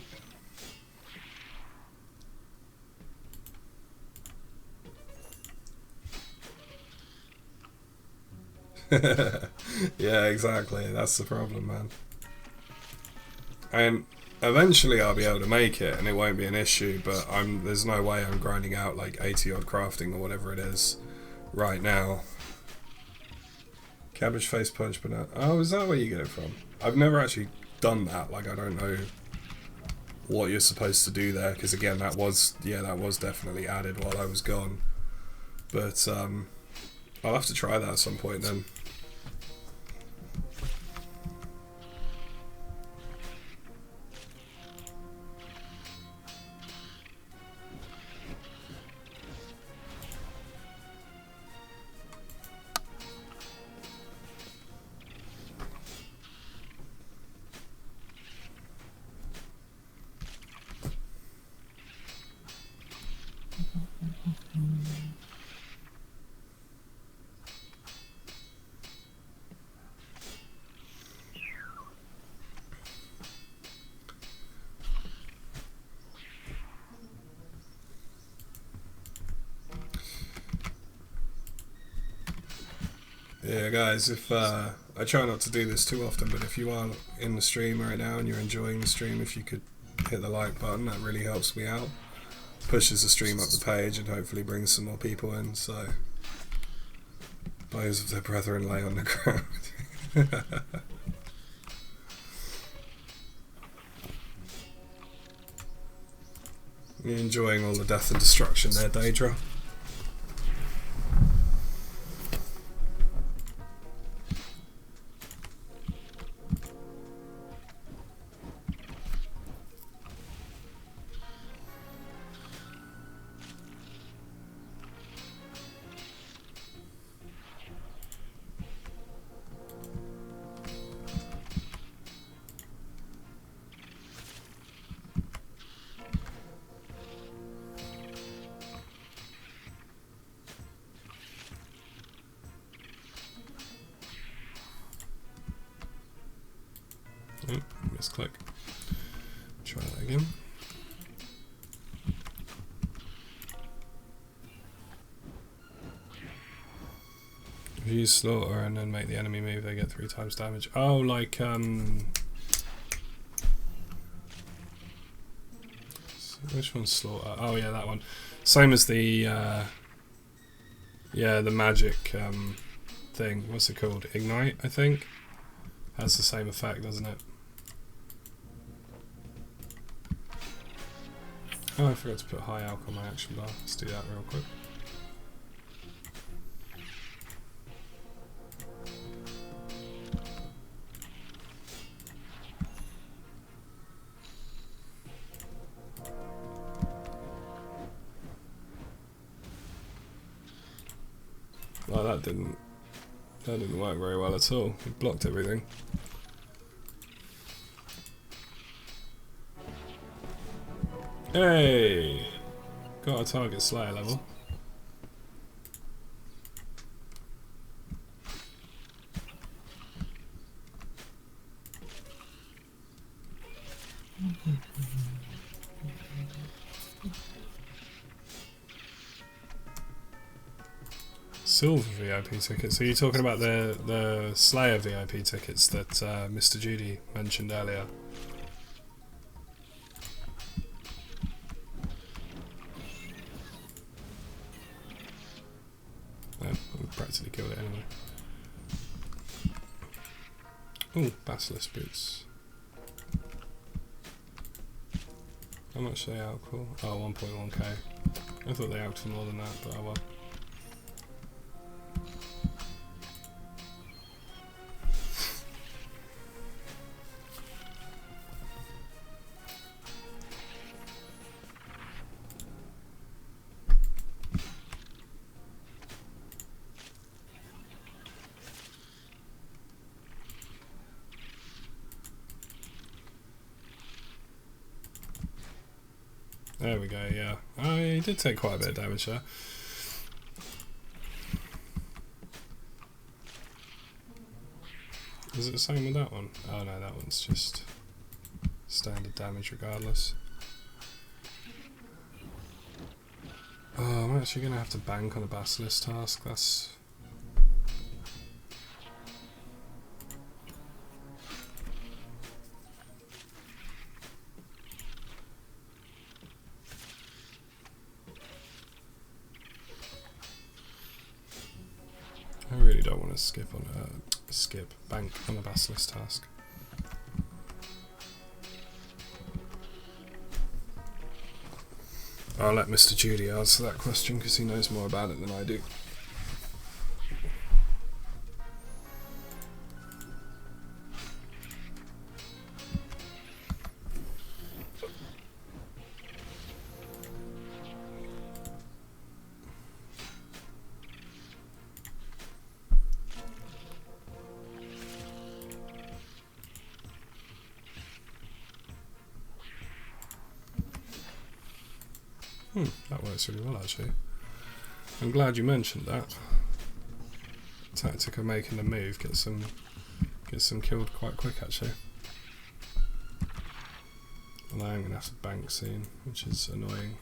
Yeah, exactly. That's the problem, man. And eventually I'll be able to make it, and it won't be an issue. But there's no way I'm grinding out like 80 odd crafting or whatever it is right now. Cabbage face punch banana. Oh, is that where you get it from? I've never actually done that. Like, I don't know what you're supposed to do there, because again, that was definitely added while I was gone. But I'll have to try that at some point then. Yeah, guys, if I try not to do this too often, but if you are in the stream right now and you're enjoying the stream, if you could hit the like button, that really helps me out. Pushes the stream up the page and hopefully brings some more people in, so bows of their brethren lay on the ground. You're enjoying all the death and destruction there, Daedra? misclick. Try that again. If you use slaughter and then make the enemy move, they get 3 times damage. Oh, like which one's slaughter? Oh yeah, that one. Same as the yeah, the magic thing. What's it called? Ignite, I think. Has the same effect, doesn't it? Oh, I forgot to put high alc on my action bar. Let's do that real quick. Well, that didn't work very well at all. It blocked everything. Hey! Got a target Slayer level. Silver VIP tickets. So you're talking about the Slayer VIP tickets that Mr. Judy mentioned earlier? No, I practically killed it anyway. Ooh, Basilisk boots. How much do they out for? Oh, 1.1k. I thought they out for more than that, but oh well. There we go, yeah. I did take quite a bit of damage there. Is it the same with that one? Oh no, that one's just standard damage regardless. Oh, I'm actually going to have to bank on a Basilisk task. That's... I really don't want to bank on a Basilisk task. I'll let Mr. Judy answer that question because he knows more about it than I do. That works really well actually. I'm glad you mentioned that. Tactic of making the move gets them killed quite quick actually. Although I'm gonna have to bank soon, which is annoying.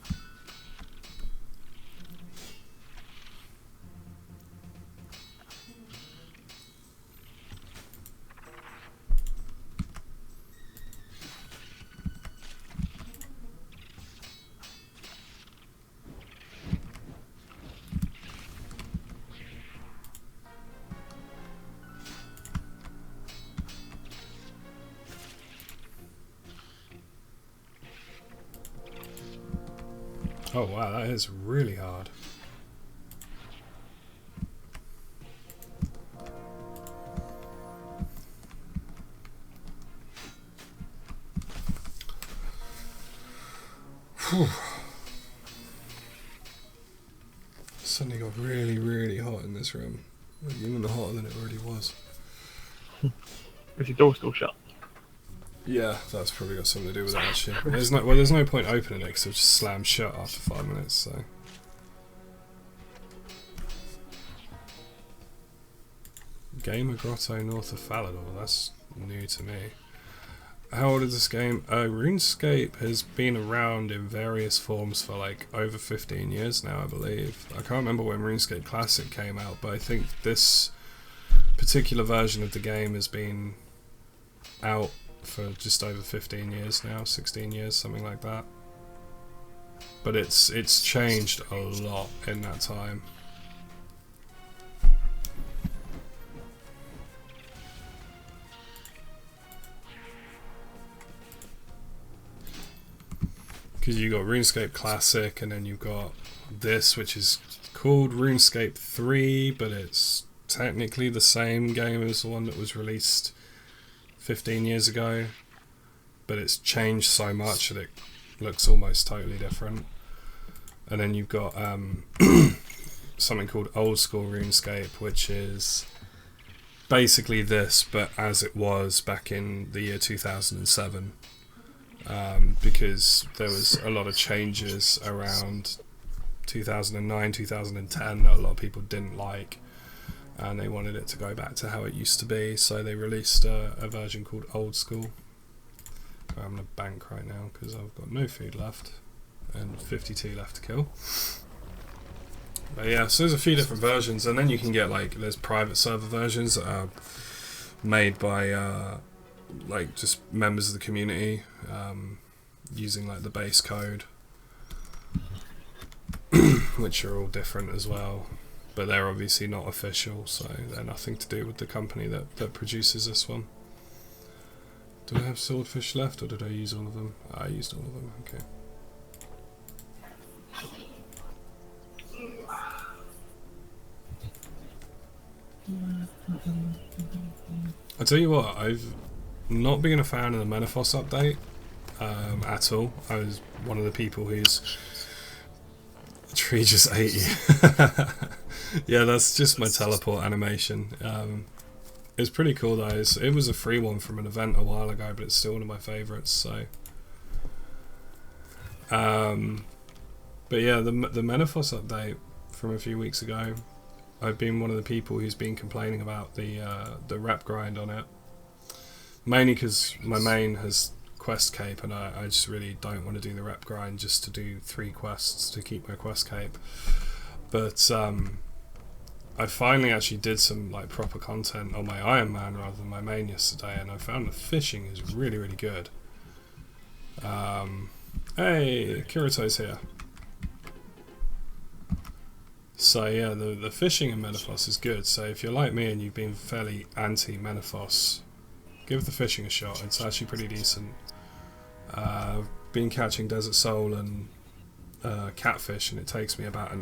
Oh wow, that is really hard. Whew. Suddenly got really, really hot in this room. Like, even hotter than it already was. Is your door still shut? Yeah, that's probably got something to do with it actually. There's no point opening it because it'll just slam shut after 5 minutes, so. Gamer Grotto north of Falador, that's new to me. How old is this game? RuneScape has been around in various forms for like over 15 years now, I believe. I can't remember when RuneScape Classic came out, but I think this particular version of the game has been out for just over 15 years now, 16 years, something like that. But it's changed a lot in that time. Because you got RuneScape Classic, and then you've got this, which is called RuneScape 3, but it's technically the same game as the one that was released 15 years ago, but it's changed so much that it looks almost totally different. And then you've got something called Old School RuneScape, which is basically this, but as it was back in the year 2007. Because there was a lot of changes around 2009, 2010 that a lot of people didn't like, and they wanted it to go back to how it used to be, so they released a version called Old School. I'm gonna bank right now because I've got no food left and 52 left to kill. But yeah, so there's a few different versions, and then you can get like, there's private server versions that are made by like just members of the community, using like the base code, which are all different as well, but they're obviously not official, so they're nothing to do with the company that produces this one. Do I have swordfish left, or did I use all of them? I used all of them, okay. I tell you what, I've not been a fan of the Menethos update at all. I was one of the people whose tree just ate you. Yeah, that's just my teleport animation. It's pretty cool though. It was a free one from an event a while ago, but it's still one of my favourites. So, but yeah, the Menethos update from a few weeks ago, I've been one of the people who's been complaining about the rep grind on it. Mainly because my main has quest cape, and I just really don't want to do the rep grind just to do 3 quests to keep my quest cape. But I finally actually did some like proper content on my Ironman rather than my main yesterday, and I found the fishing is really, really good. Hey, Kirito's here. So yeah, the fishing in Menethos is good. So if you're like me and you've been fairly anti-Menethos, give the fishing a shot. It's actually pretty decent. I've been catching desert sole and catfish, and it takes me about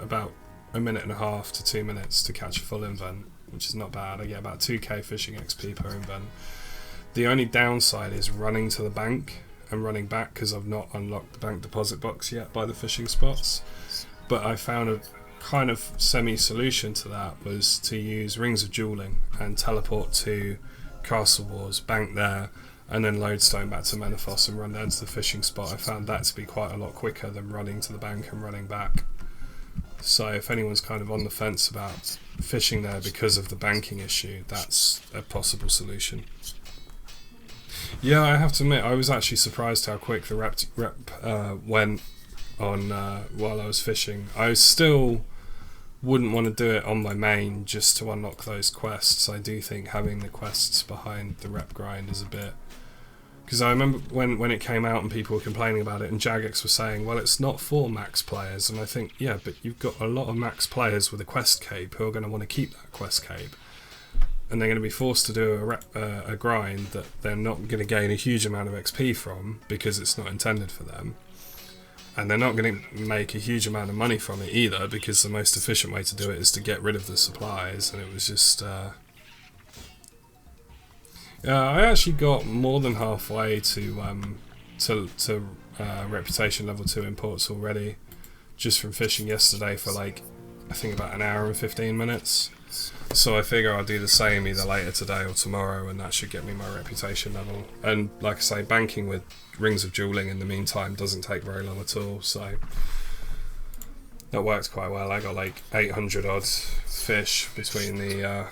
about a minute and a half to 2 minutes to catch a full invent, which is not bad. I get about 2k fishing XP per invent. The only downside is running to the bank and running back, because I've not unlocked the bank deposit box yet by the fishing spots. But I found a kind of semi-solution to that was to use Rings of Dueling and teleport to Castle Wars, bank there, and then lodestone back to Menethos and run down to the fishing spot. I found that to be quite a lot quicker than running to the bank and running back. So if anyone's kind of on the fence about fishing there because of the banking issue, that's a possible solution. Yeah, I have to admit, I was actually surprised how quick the rep went on while I was fishing. I still wouldn't want to do it on my main just to unlock those quests. I do think having the quests behind the rep grind is a bit... Because I remember when it came out and people were complaining about it, and Jagex was saying, well, it's not for max players, and I think, yeah, but you've got a lot of max players with a quest cape who are going to want to keep that quest cape, and they're going to be forced to do a grind that they're not going to gain a huge amount of XP from because it's not intended for them. And they're not going to make a huge amount of money from it either, because the most efficient way to do it is to get rid of the supplies. And it was just... I actually got more than halfway to reputation level 2 imports already, just from fishing yesterday for like, I think about an hour and 15 minutes. So I figure I'll do the same either later today or tomorrow, and that should get me my reputation level. And like I say, banking with Rings of Dueling in the meantime doesn't take very long at all, so that worked quite well. I got like 800 odd fish between the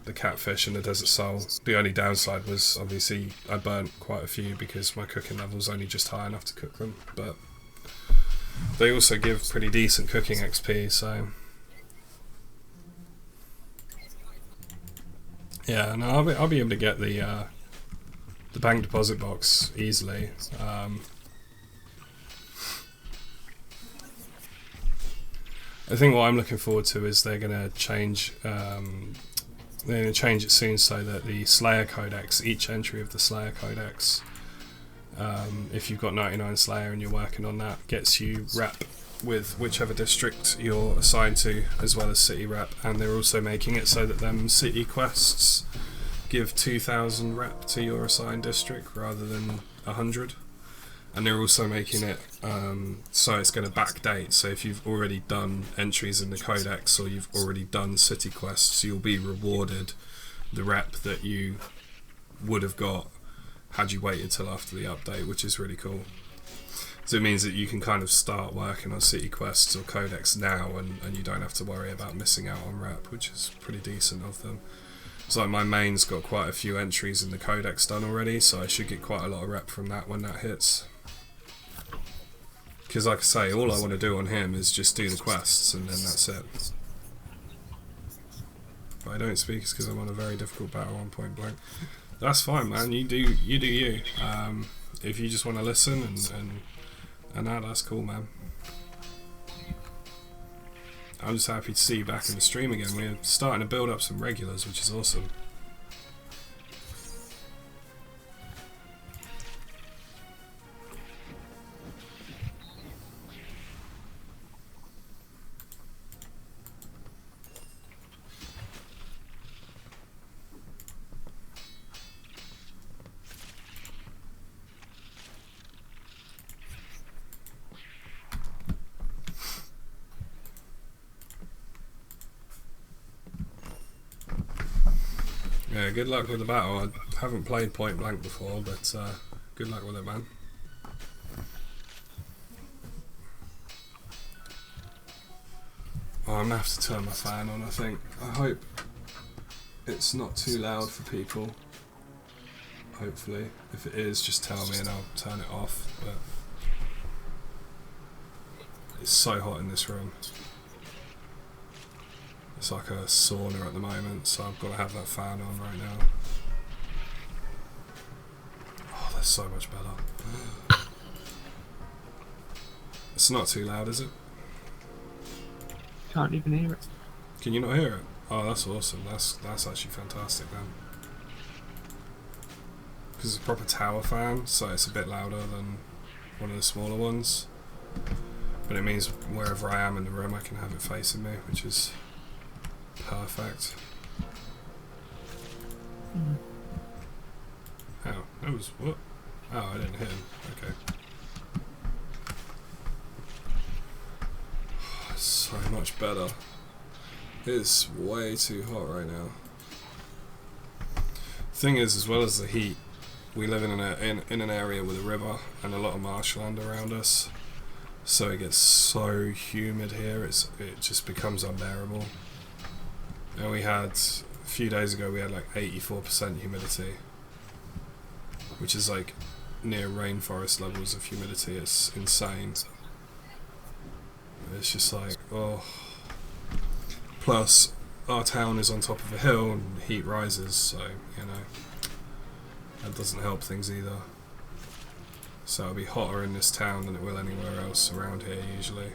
the catfish and the desert sole. The only downside was obviously I burnt quite a few because my cooking level was only just high enough to cook them, but they also give pretty decent cooking XP, so yeah, no, I'll be able to get the bank deposit box easily. I think what I'm looking forward to is they're going to change it soon so that the Slayer Codex, each entry of the Slayer Codex, if you've got 99 Slayer and you're working on that, gets you rep with whichever district you're assigned to, as well as city rep. And they're also making it so that them city quests give 2,000 rep to your assigned district rather than 100. And they're also making it so it's going to backdate. So if you've already done entries in the Codex or you've already done city quests, you'll be rewarded the rep that you would have got had you waited till after the update, which is really cool. So it means that you can kind of start working on city quests or Codex now, and you don't have to worry about missing out on rep, which is pretty decent of them. So my main's got quite a few entries in the Codex done already, so I should get quite a lot of rep from that when that hits. Because like I say, all I want to do on him is just do the quests and then that's it. But I don't speak because I'm on a very difficult battle on point blank. That's fine, man. You do you. If you just want to listen and that's cool, man. I'm just happy to see you back in the stream again. We're starting to build up some regulars, which is awesome. Yeah, good luck with the battle. I haven't played point blank before, but good luck with it, man. Oh, I'm gonna have to turn my fan on, I think. I hope it's not too loud for people. Hopefully. If it is, just tell me and I'll turn it off. But it's so hot in this room. It's like a sauna at the moment, so I've got to have that fan on right now. Oh, that's so much better. It's not too loud, is it? Can't even hear it. Can you not hear it? Oh, that's awesome. That's actually fantastic then. Because it's a proper tower fan, so it's a bit louder than one of the smaller ones. But it means wherever I am in the room, I can have it facing me, which is perfect. Oh, that was what? Oh, I didn't hit him. Okay. It's so much better. It's way too hot right now. Thing is, as well as the heat, we live in an area with a river and a lot of marshland around us, so it gets so humid here. It just becomes unbearable. And we had, a few days ago, we had like 84% humidity, which is like near rainforest levels of humidity. It's insane. It's just like, oh. Plus, our town is on top of a hill and heat rises, so, you know, that doesn't help things either. So it'll be hotter in this town than it will anywhere else around here usually.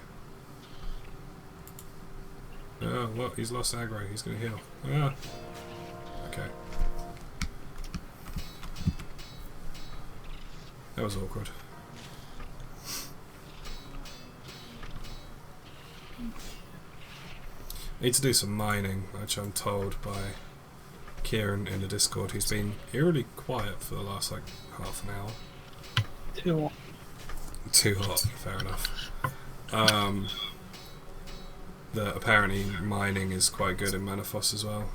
Oh, what? He's lost aggro. He's going to heal. Ah. Okay. That was awkward. Need to do some mining, which I'm told by Kieran in the Discord. He's been eerily quiet for the last like half an hour. Too hot. Too hot, fair enough. That apparently mining is quite good in Manifos as well,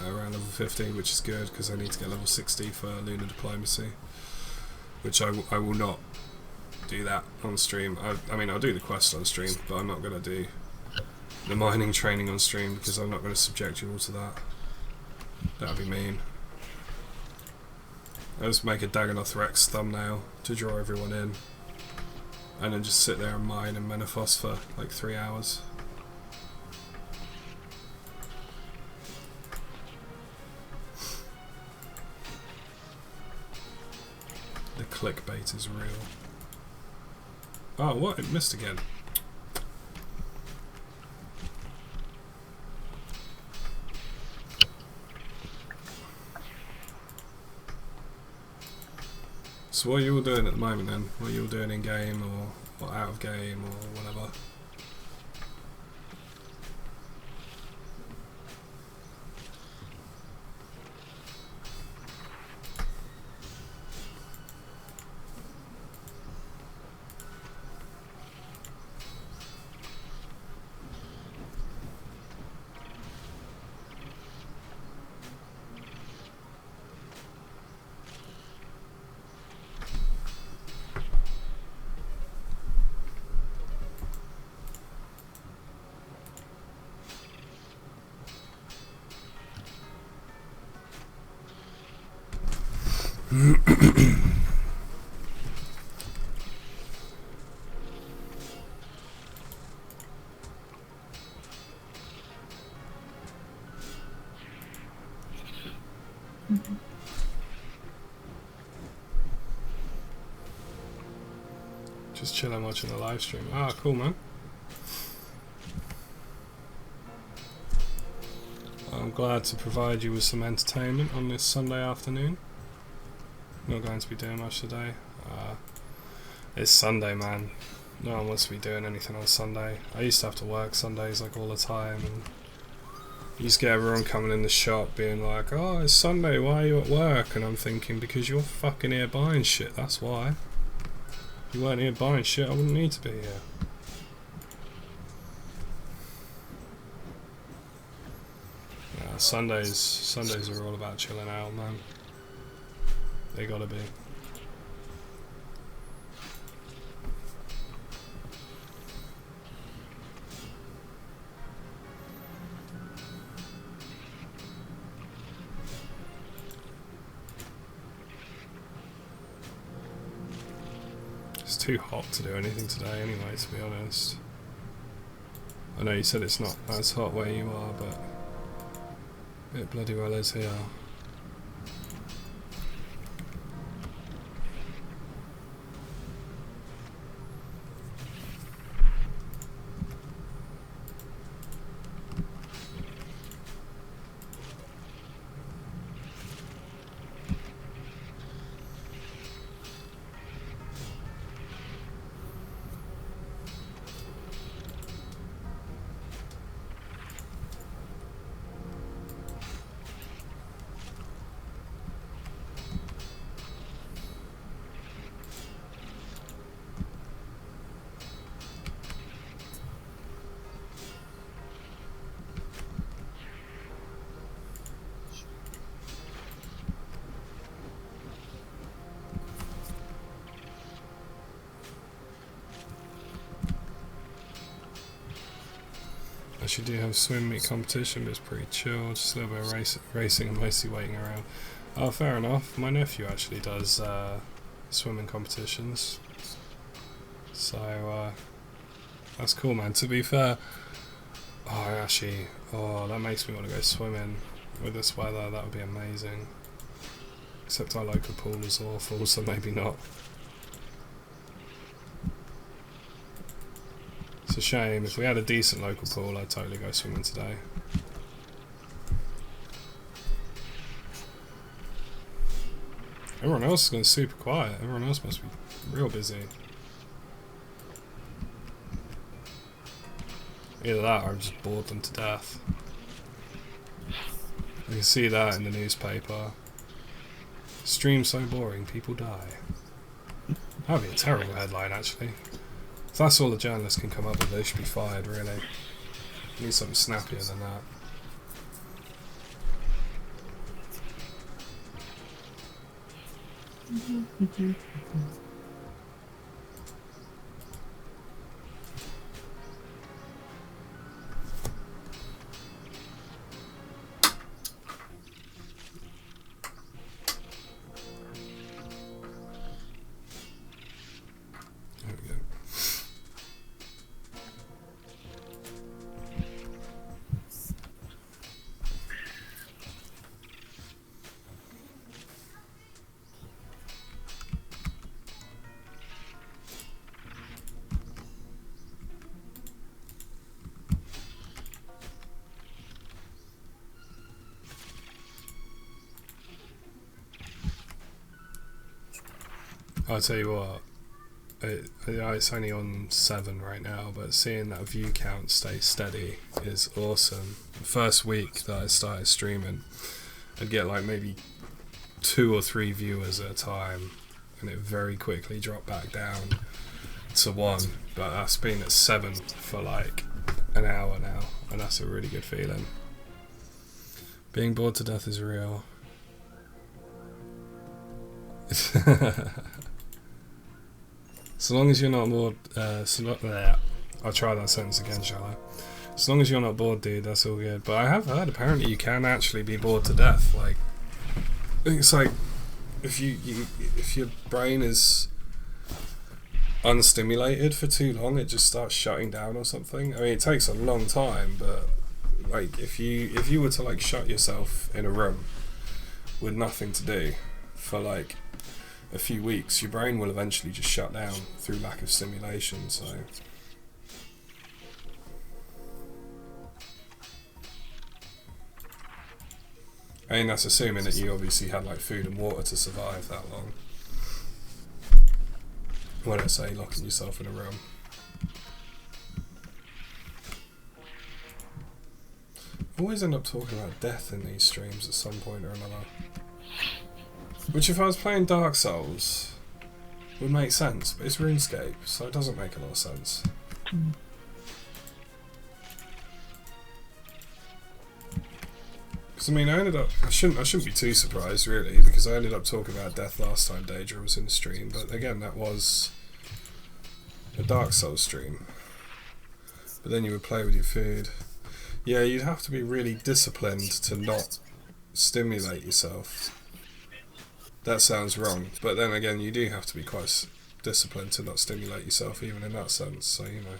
around level 50, which is good because I need to get level 60 for lunar diplomacy, which I will not do that on stream. I mean, I'll do the quest on stream, but I'm not going to do the mining training on stream because I'm not going to subject you all to that. That'd be mean. I'll just make a Dagonoth Rex thumbnail to draw everyone in. And then just sit there and mine and Menethos for like 3 hours. The clickbait is real. Oh, what? It missed again. So what are you all doing at the moment then? What are you all doing in game or out of game or whatever? Just chilling watching the live stream. Ah, cool, man. I'm glad to provide you with some entertainment on this Sunday afternoon. Not going to be doing much today. It's Sunday, man. No one wants to be doing anything on Sunday. I used to have to work Sundays like all the time, and you just get everyone coming in the shop being like, "Oh, it's Sunday, why are you at work?" And I'm thinking, because you're fucking here buying shit, that's why. If you weren't here buying shit, I wouldn't need to be here. Sundays are all about chilling out, man. They gotta be. It's too hot to do anything today anyway, to be honest. I know you said it's not as hot where you are, but it bloody well is here. Actually do have a swim meet competition, but it's pretty chill, just a little bit of racing and mostly waiting around. Oh, fair enough. My nephew actually does swimming competitions. So, that's cool, man. To be fair, that makes me want to go swimming with this weather. That would be amazing. Except our local pool is awful, so maybe not. It's a shame. If we had a decent local pool, I'd totally go swimming today. Everyone else is going super quiet. Everyone else must be real busy. Either that or I've just bored them to death. You can see that in the newspaper. Stream so boring, people die. That would be a terrible headline, actually. If that's all the journalists can come up with, they should be fired, really. Need something snappier than that. I'll tell you what. It's only on 7 right now, but seeing that view count stay steady is awesome. The first week that I started streaming, I'd get like maybe 2 or 3 viewers at a time, and it very quickly dropped back down to 1. But that's been at 7 for like an hour now, and that's a really good feeling. Being bored to death is real. So long as you're not bored, I'll try that sentence again, shall I? As long as you're not bored, dude, that's all good. But I have heard apparently you can actually be bored to death. Like, it's like if if your brain is unstimulated for too long, it just starts shutting down or something. I mean, it takes a long time, but like if you were to like shut yourself in a room with nothing to do for like a few weeks, your brain will eventually just shut down through lack of stimulation. So I mean, that's assuming that you obviously had like food and water to survive that long. When I say locking yourself in a room. I always end up talking about death in these streams at some point or another. Which, if I was playing Dark Souls, would make sense, but it's RuneScape, so it doesn't make a lot of sense. Because I mean, I shouldn't be too surprised really, because I ended up talking about death last time Daedra was in the stream, but again, that was a Dark Souls stream. But then you would play with your food. Yeah, you'd have to be really disciplined to not stimulate yourself. That sounds wrong, but then again, you do have to be quite disciplined to not stimulate yourself, even in that sense, so you know.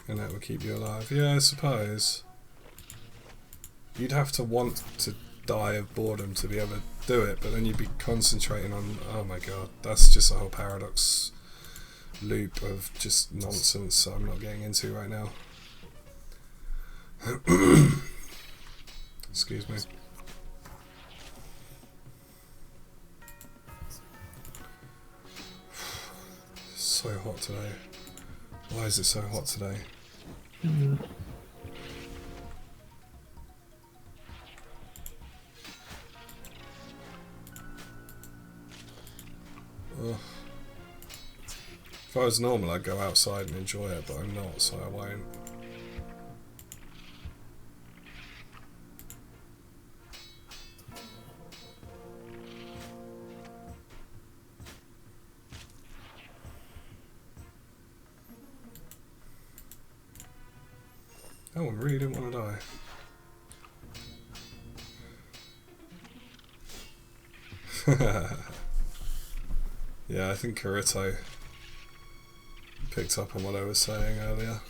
And that would keep you alive. Yeah, I suppose. You'd have to want to die of boredom to be able to do it, but then you'd be concentrating on, oh my god, that's just a whole paradox loop of just nonsense I'm not getting into right now. Excuse me. It's so hot today. Why is it so hot today? Ugh. If I was normal, I'd go outside and enjoy it, but I'm not, so I won't. That one really didn't want to die. Yeah, I think Kirito picked up on what I was saying earlier.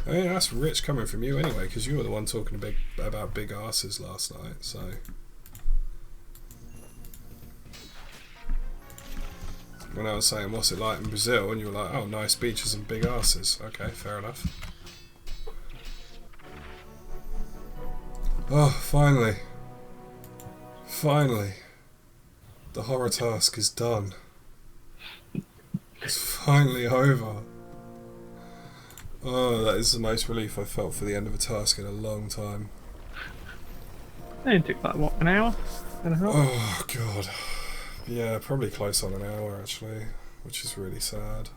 I mean, that's rich coming from you anyway, because you were the one talking about big asses last night, so... When I was saying, what's it like in Brazil, and you were like, oh, nice beaches and big asses. Okay, fair enough. Oh, finally. Finally. The horror task is done. It's finally over. Oh, that is the most relief I've felt for the end of a task in a long time. It took like, what, an hour and a half? Oh, God. Yeah, probably close on an hour, actually, which is really sad.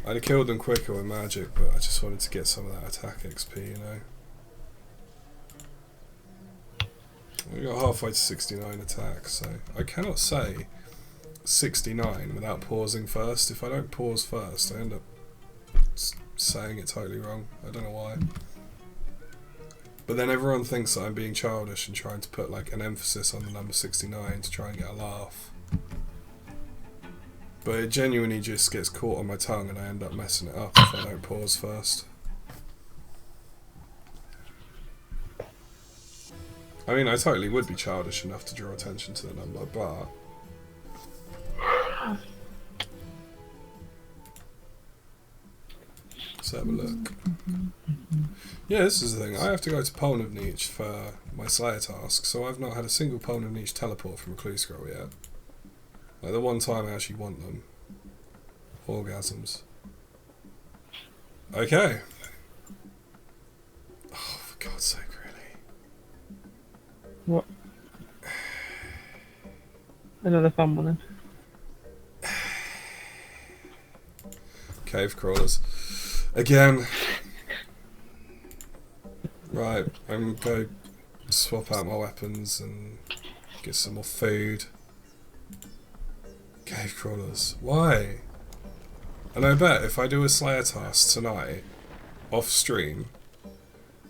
I'd have killed them quicker with magic, but I just wanted to get some of that attack XP, you know. We got halfway to 69 attacks, so I cannot say 69 without pausing first. If I don't pause first, I end up saying it totally wrong. I don't know why. But then everyone thinks that I'm being childish and trying to put like an emphasis on the number 69 to try and get a laugh. But it genuinely just gets caught on my tongue and I end up messing it up if I don't pause first. I mean, I totally would be childish enough to draw attention to the number, but... Let's have a look. Yeah, this is the thing. I have to go to Pole of Niche for my Slayer task, so I've not had a single Pole of Niche teleport from a clue scroll yet. Like, the one time I actually want them. Orgasms. Okay. Oh, for God's sake, really? What? Another fun one then. Cave crawlers. Again. Right, I'm going to swap out my weapons and get some more food. Cave crawlers. Why? And I bet if I do a Slayer task tonight, off stream,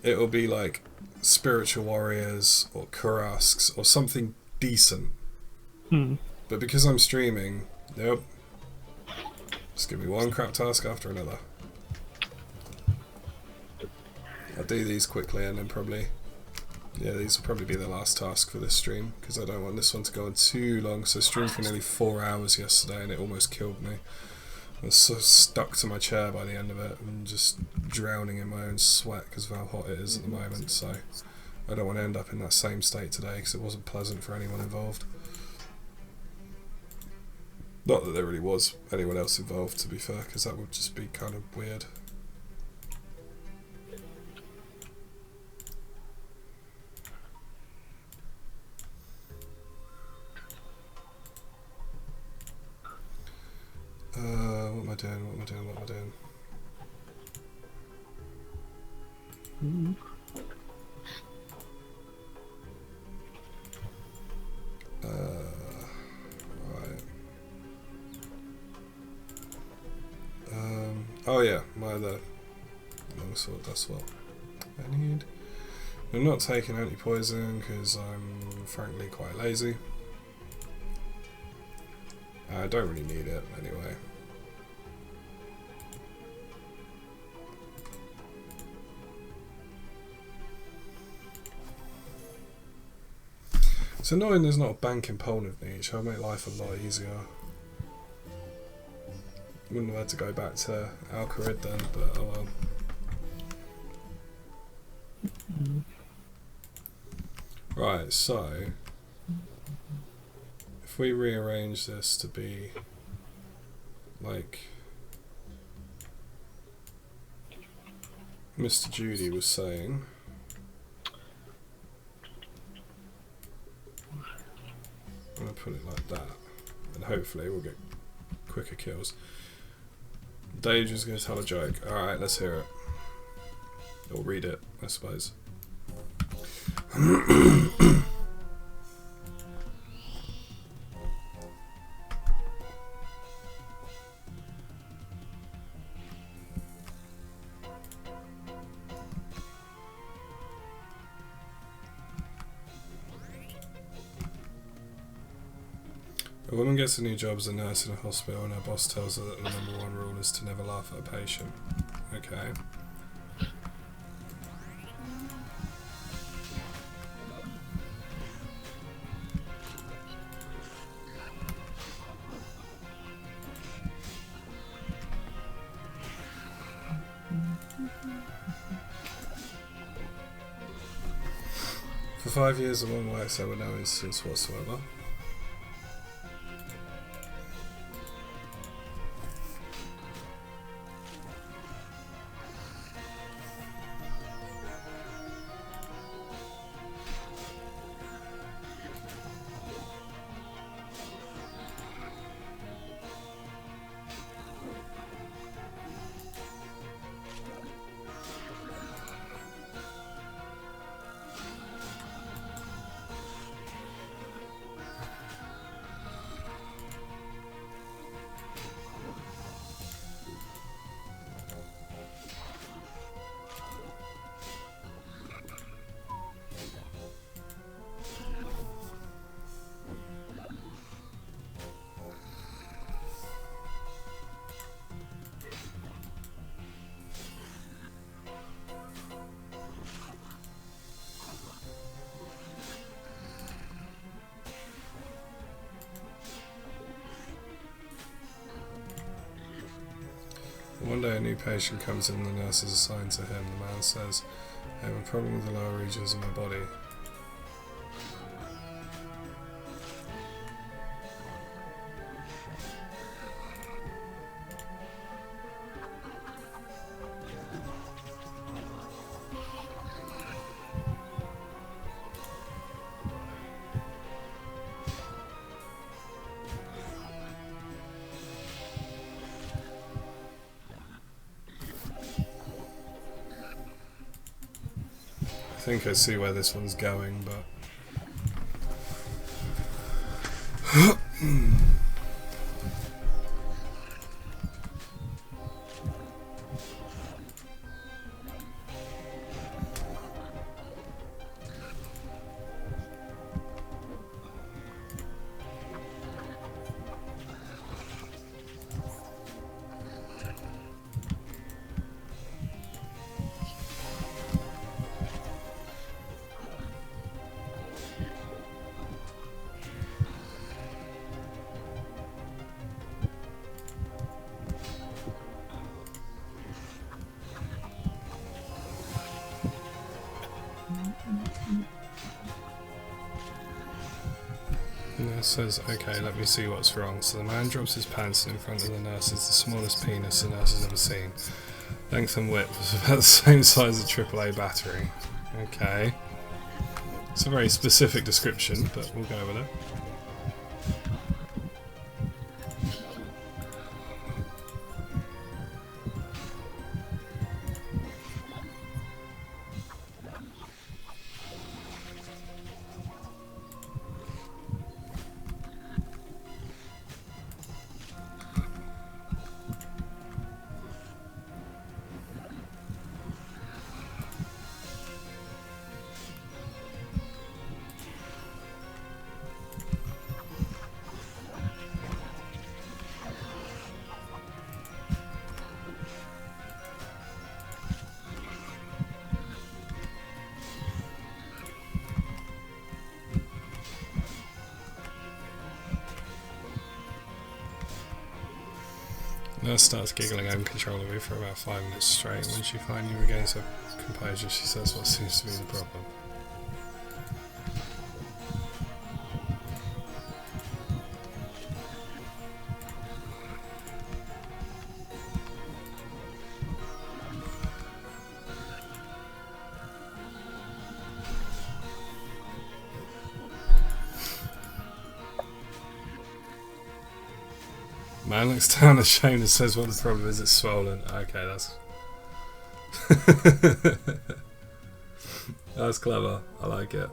it'll be like Spiritual Warriors or Kurasks or something decent. But because I'm streaming, nope. Just give me one crap task after another. I'll do these quickly and then probably... Yeah, these will probably be the last task for this stream, because I don't want this one to go on too long. So I streamed for nearly 4 hours yesterday and it almost killed me. I was so stuck to my chair by the end of it and just drowning in my own sweat because of how hot it is at the moment. So I don't want to end up in that same state today because it wasn't pleasant for anyone involved. Not that there really was anyone else involved, to be fair, because that would just be kind of weird. What am I doing? What am I doing? What am I doing? Right. Oh yeah, my other longsword, that's what I need. I'm not taking anti-poison because I'm frankly quite lazy. I don't really need it anyway. It's annoying there's not a bank in Pole of Niche. I'll make life a lot easier. Wouldn't have had to go back to Alcarid then, but oh well. Right, so if we rearrange this to be like Mr. Judy was saying, I'm going to put it like that, and hopefully we'll get quicker kills. Daedral's going to tell a joke. Alright, let's hear it. Or read it, I suppose. A woman gets a new job as a nurse in a hospital and her boss tells her that the #1 rule is to never laugh at a patient. Okay. For 5 years the woman works there with no incidents whatsoever. day a new patient comes in, the nurse is assigned to him. The man says, I have a problem with the lower regions of my body. I think I see where this one's going, but nurse says, okay, let me see what's wrong. So the man drops his pants and in front of the nurse is the smallest penis the nurse has ever seen. Length and width was about the same size as a AAA battery. Okay. It's a very specific description, but we'll go with it. Nurse starts giggling uncontrollably for about 5 minutes straight. When she finally regains her composure, she says what seems to be the problem. Man looks down ashamed and says what the problem is, it's swollen. Okay, that's... that's clever. I like it.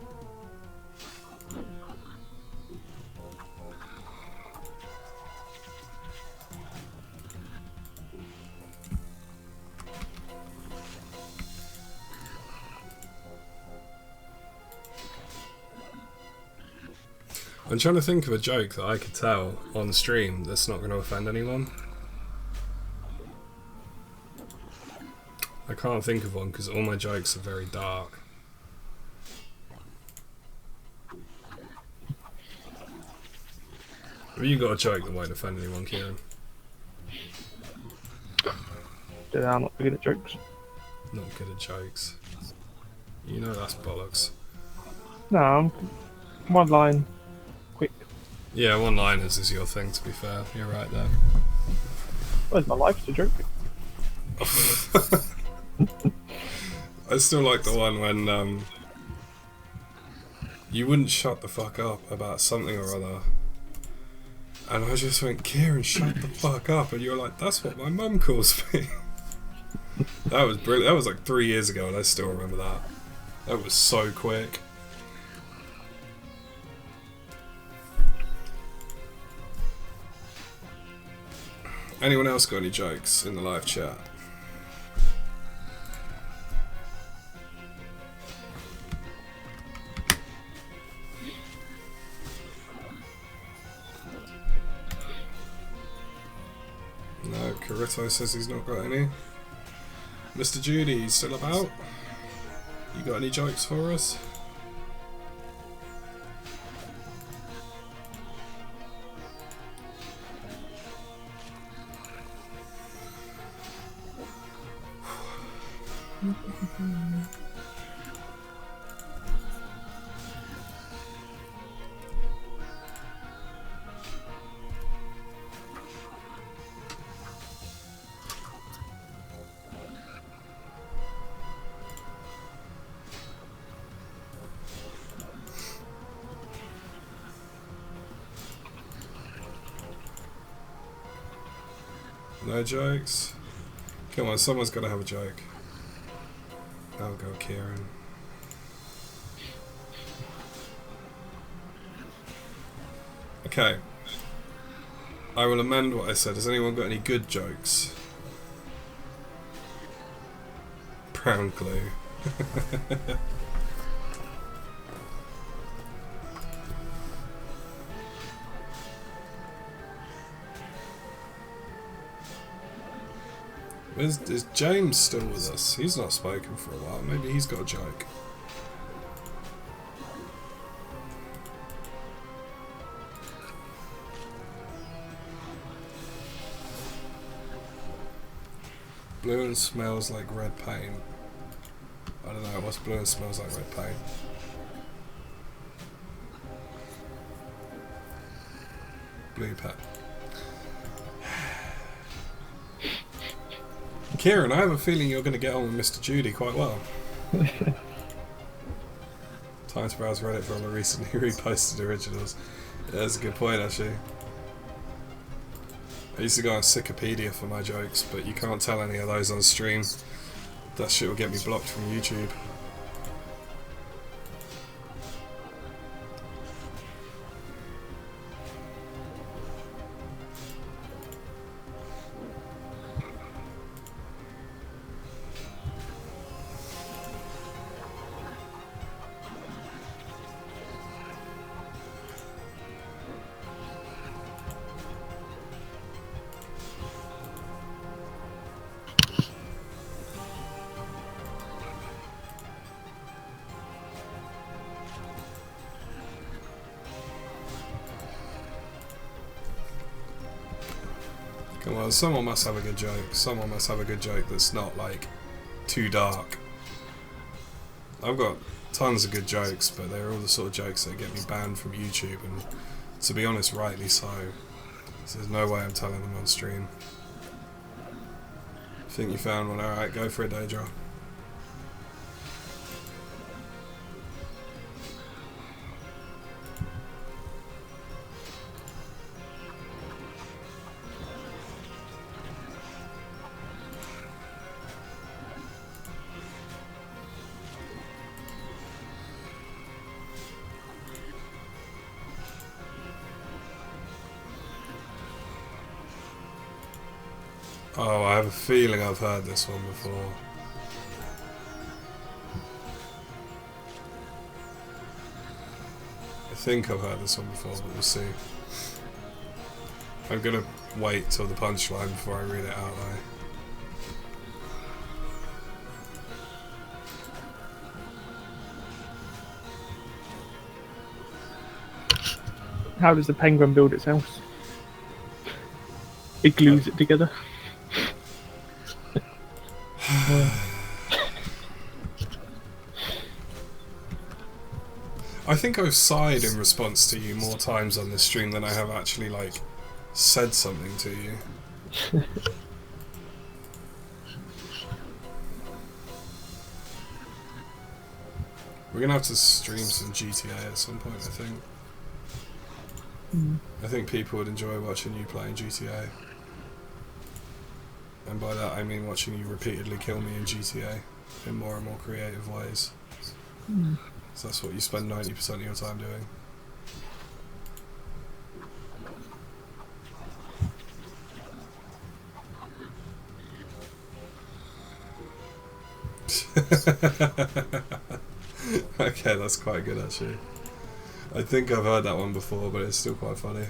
I'm trying to think of a joke that I could tell on stream that's not going to offend anyone. I can't think of one because all my jokes are very dark. Have you got a joke that won't offend anyone, Kieran? I'm not good at jokes. Not good at jokes. You know that's bollocks. No, I'm one line, quick. Yeah, one-liners is your thing, to be fair. You're right there. Where's my life's a joke? I still like the one when you wouldn't shut the fuck up about something or other. And I just went, Kieran, shut the fuck up. And you're like, that's what my mum calls me. That was brilliant. That was like 3 years ago and I still remember that. That was so quick. Anyone else got any jokes in the live chat? No, Carito says he's not got any. Mr. Judy, you still about? You got any jokes for us? No jokes? Come on, someone's got to have a joke. I'll go Kieran. Okay. I will amend what I said. Has anyone got any good jokes? Brown glue. Is James still with us? He's not spoken for a while. Maybe he's got a joke. Blue and smells like red paint. I don't know, what's blue and smells like red paint? Blue pet. Kieran, I have a feeling you're going to get on with Mr. Judy quite well. Time to browse Reddit for all the recently reposted originals. Yeah, that's a good point, actually. I used to go on Wikipedia for my jokes, but you can't tell any of those on stream. That shit will get me blocked from YouTube. Come on, someone must have a good joke. Someone must have a good joke that's not, like, too dark. I've got tons of good jokes, but they're all the sort of jokes that get me banned from YouTube, and to be honest, rightly so. So there's no way I'm telling them on stream. Think you found one? Alright, go for it, Daedra. Oh, I have a feeling I've heard this one before. I think I've heard this one before, but we'll see. I'm gonna wait till the punchline before I read it out though. How does the penguin build itself? It glues it together. I think I've sighed in response to you more times on this stream than I have actually, like, said something to you. We're gonna have to stream some GTA at some point, I think. I think people would enjoy watching you playing GTA. And by that I mean watching you repeatedly kill me in GTA in more and more creative ways. So that's what you spend 90% of your time doing. Okay, that's quite good actually. I think I've heard that one before, but it's still quite funny.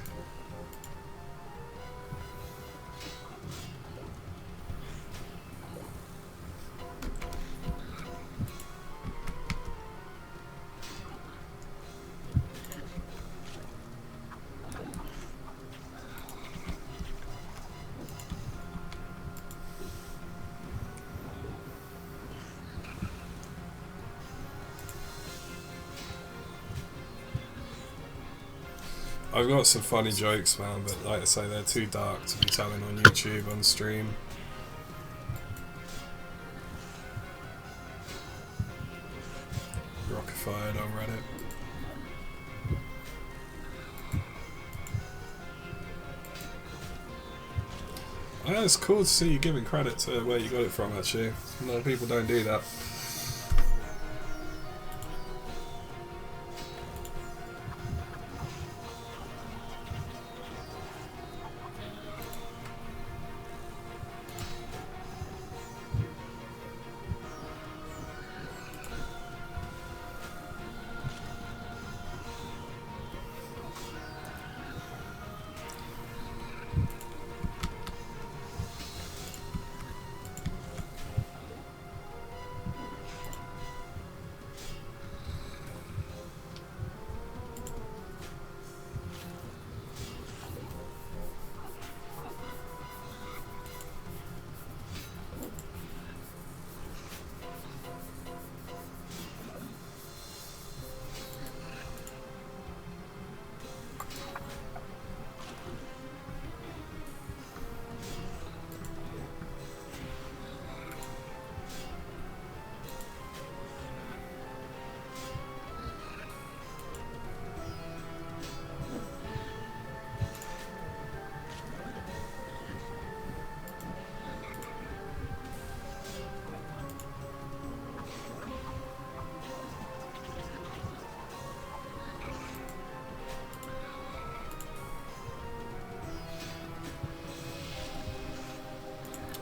I've got some funny jokes, man, but like I say, they're too dark to be telling on YouTube on stream. Rockified on Reddit. Yeah, it's cool to see you giving credit to where you got it from, actually. A lot of people don't do that.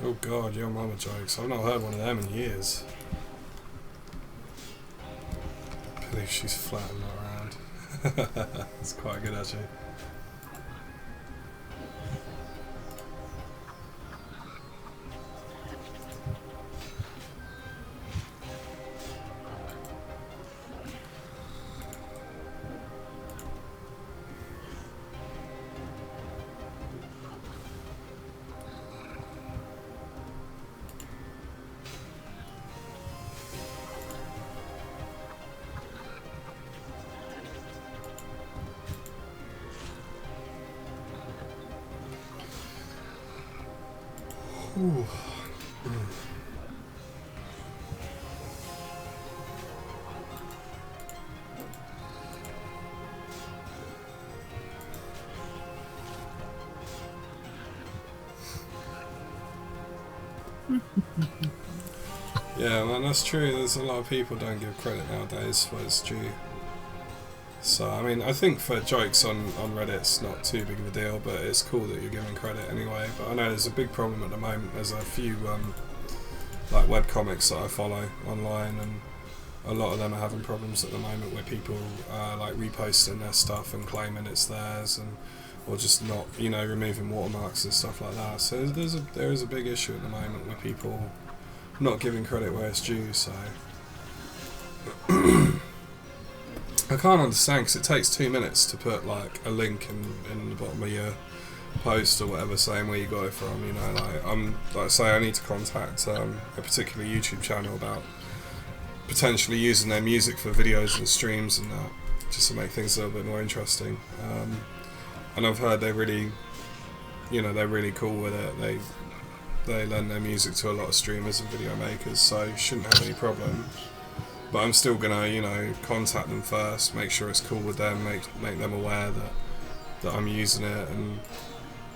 Oh god, your mama jokes. I've not heard one of them in years. I believe she's flattened around. It's quite good, actually. Ooh. Yeah, man, that's true. There's a lot of people don't give credit nowadays where it's due. So, I mean, I think for jokes on Reddit it's not too big of a deal, but it's cool that you're giving credit anyway. But I know there's a big problem at the moment. There's a few like webcomics that I follow online, and a lot of them are having problems at the moment where people like reposting their stuff and claiming it's theirs, and or just not, you know, removing watermarks and stuff like that. So there is a big issue at the moment with people not giving credit where it's due. So I can't understand, because it takes 2 minutes to put like a link in the bottom of your post or whatever saying where you got it from. You know, like I say, I need to contact a particular YouTube channel about potentially using their music for videos and streams and that, just to make things a little bit more interesting. And I've heard they're really, you know, they're really cool with it. They lend their music to a lot of streamers and video makers, so shouldn't have any problem. But I'm still gonna, you know, contact them first, make sure it's cool with them, make them aware that I'm using it and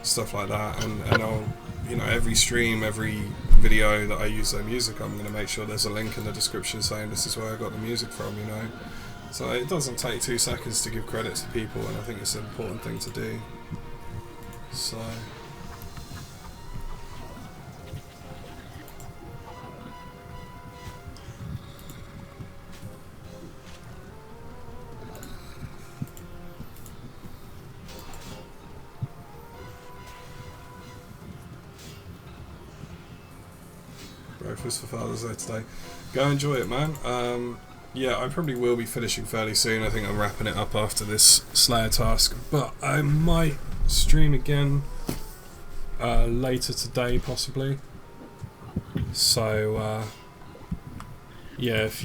stuff like that. And I'll, you know, every stream, every video that I use their music, I'm gonna make sure there's a link in the description saying this is where I got the music from, you know. So it doesn't take 2 seconds to give credit to people, and I think it's an important thing to do. So. Breakfast for Father's Day today. Go enjoy it, man. Yeah, I probably will be finishing fairly soon. I think I'm wrapping it up after this Slayer task, but I might stream again later today, possibly. So yeah, if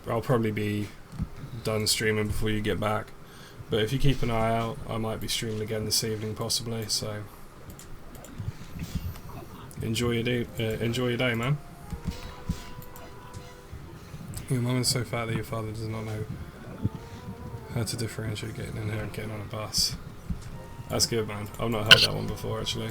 I'll probably be done streaming before you get back. But if you keep an eye out, I might be streaming again this evening possibly, so enjoy your day, man. Your mum is so fat that your father does not know how to differentiate getting in here and getting on a bus. That's good, man. I've not heard that one before, actually.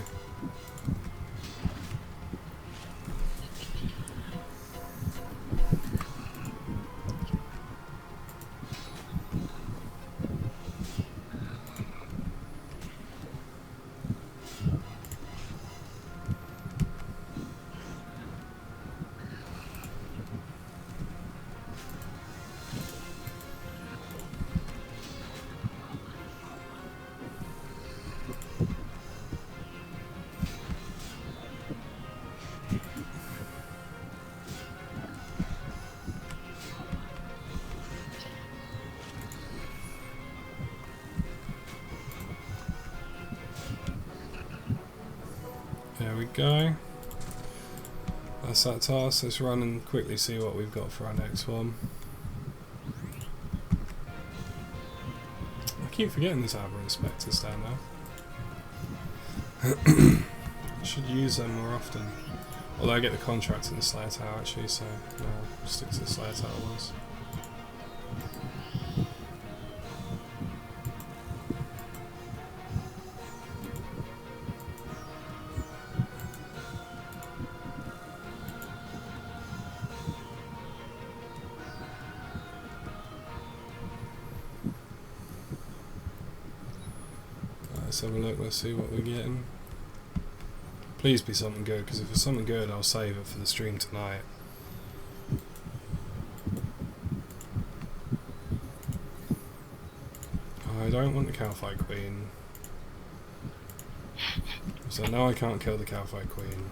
There we go. That's that task. Let's run and quickly see what we've got for our next one. I keep forgetting there's Arbor inspectors down there. I should use them more often. Although I get the contract in the Slayer Tower actually, so no, I'll stick to the Slayer Tower ones. Let's have a look, let's see what we're getting. Please be something good, because if it's something good I'll save it for the stream tonight. I don't want the Cowfight Queen. So now I can't kill the Cowfight Queen.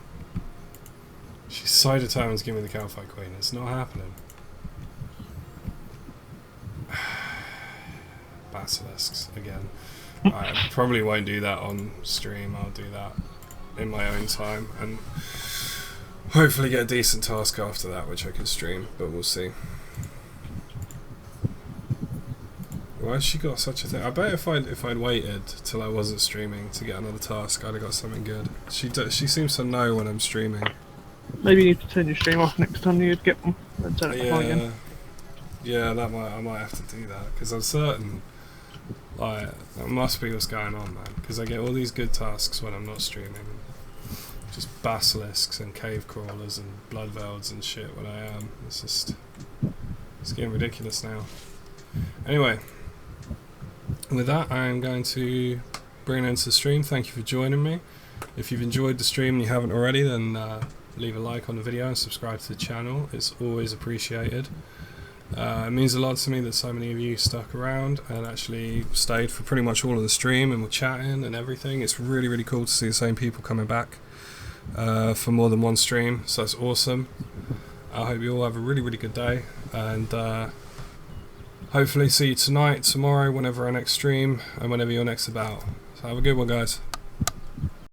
She's so determined to give me the Cowfight Queen, it's not happening. Basilisks again. I probably won't do that on stream, I'll do that in my own time and hopefully get a decent task after that which I can stream, but we'll see. Why has she got such a thing? I bet if I'd waited till I wasn't streaming to get another task I'd have got something good. She seems to know when I'm streaming. Maybe you need to turn your stream off next time you'd get one and turn it on again. Yeah, I might have to do that because I'm certain like that must be what's going on, man, because I get all these good tasks when I'm not streaming, just basilisks and cave crawlers and blood velds and shit when I am. It's getting ridiculous now. Anyway, with that I am going to bring it into the stream. Thank you for joining me. If you've enjoyed the stream and you haven't already, then leave a like on the video and subscribe to the channel. It's always appreciated. It means a lot to me that so many of you stuck around and actually stayed for pretty much all of the stream and were chatting and everything. It's really, really cool to see the same people coming back for more than one stream, so that's awesome. I hope you all have a really, really good day, and hopefully see you tonight, tomorrow, whenever our next stream, and whenever you're next about. So have a good one, guys.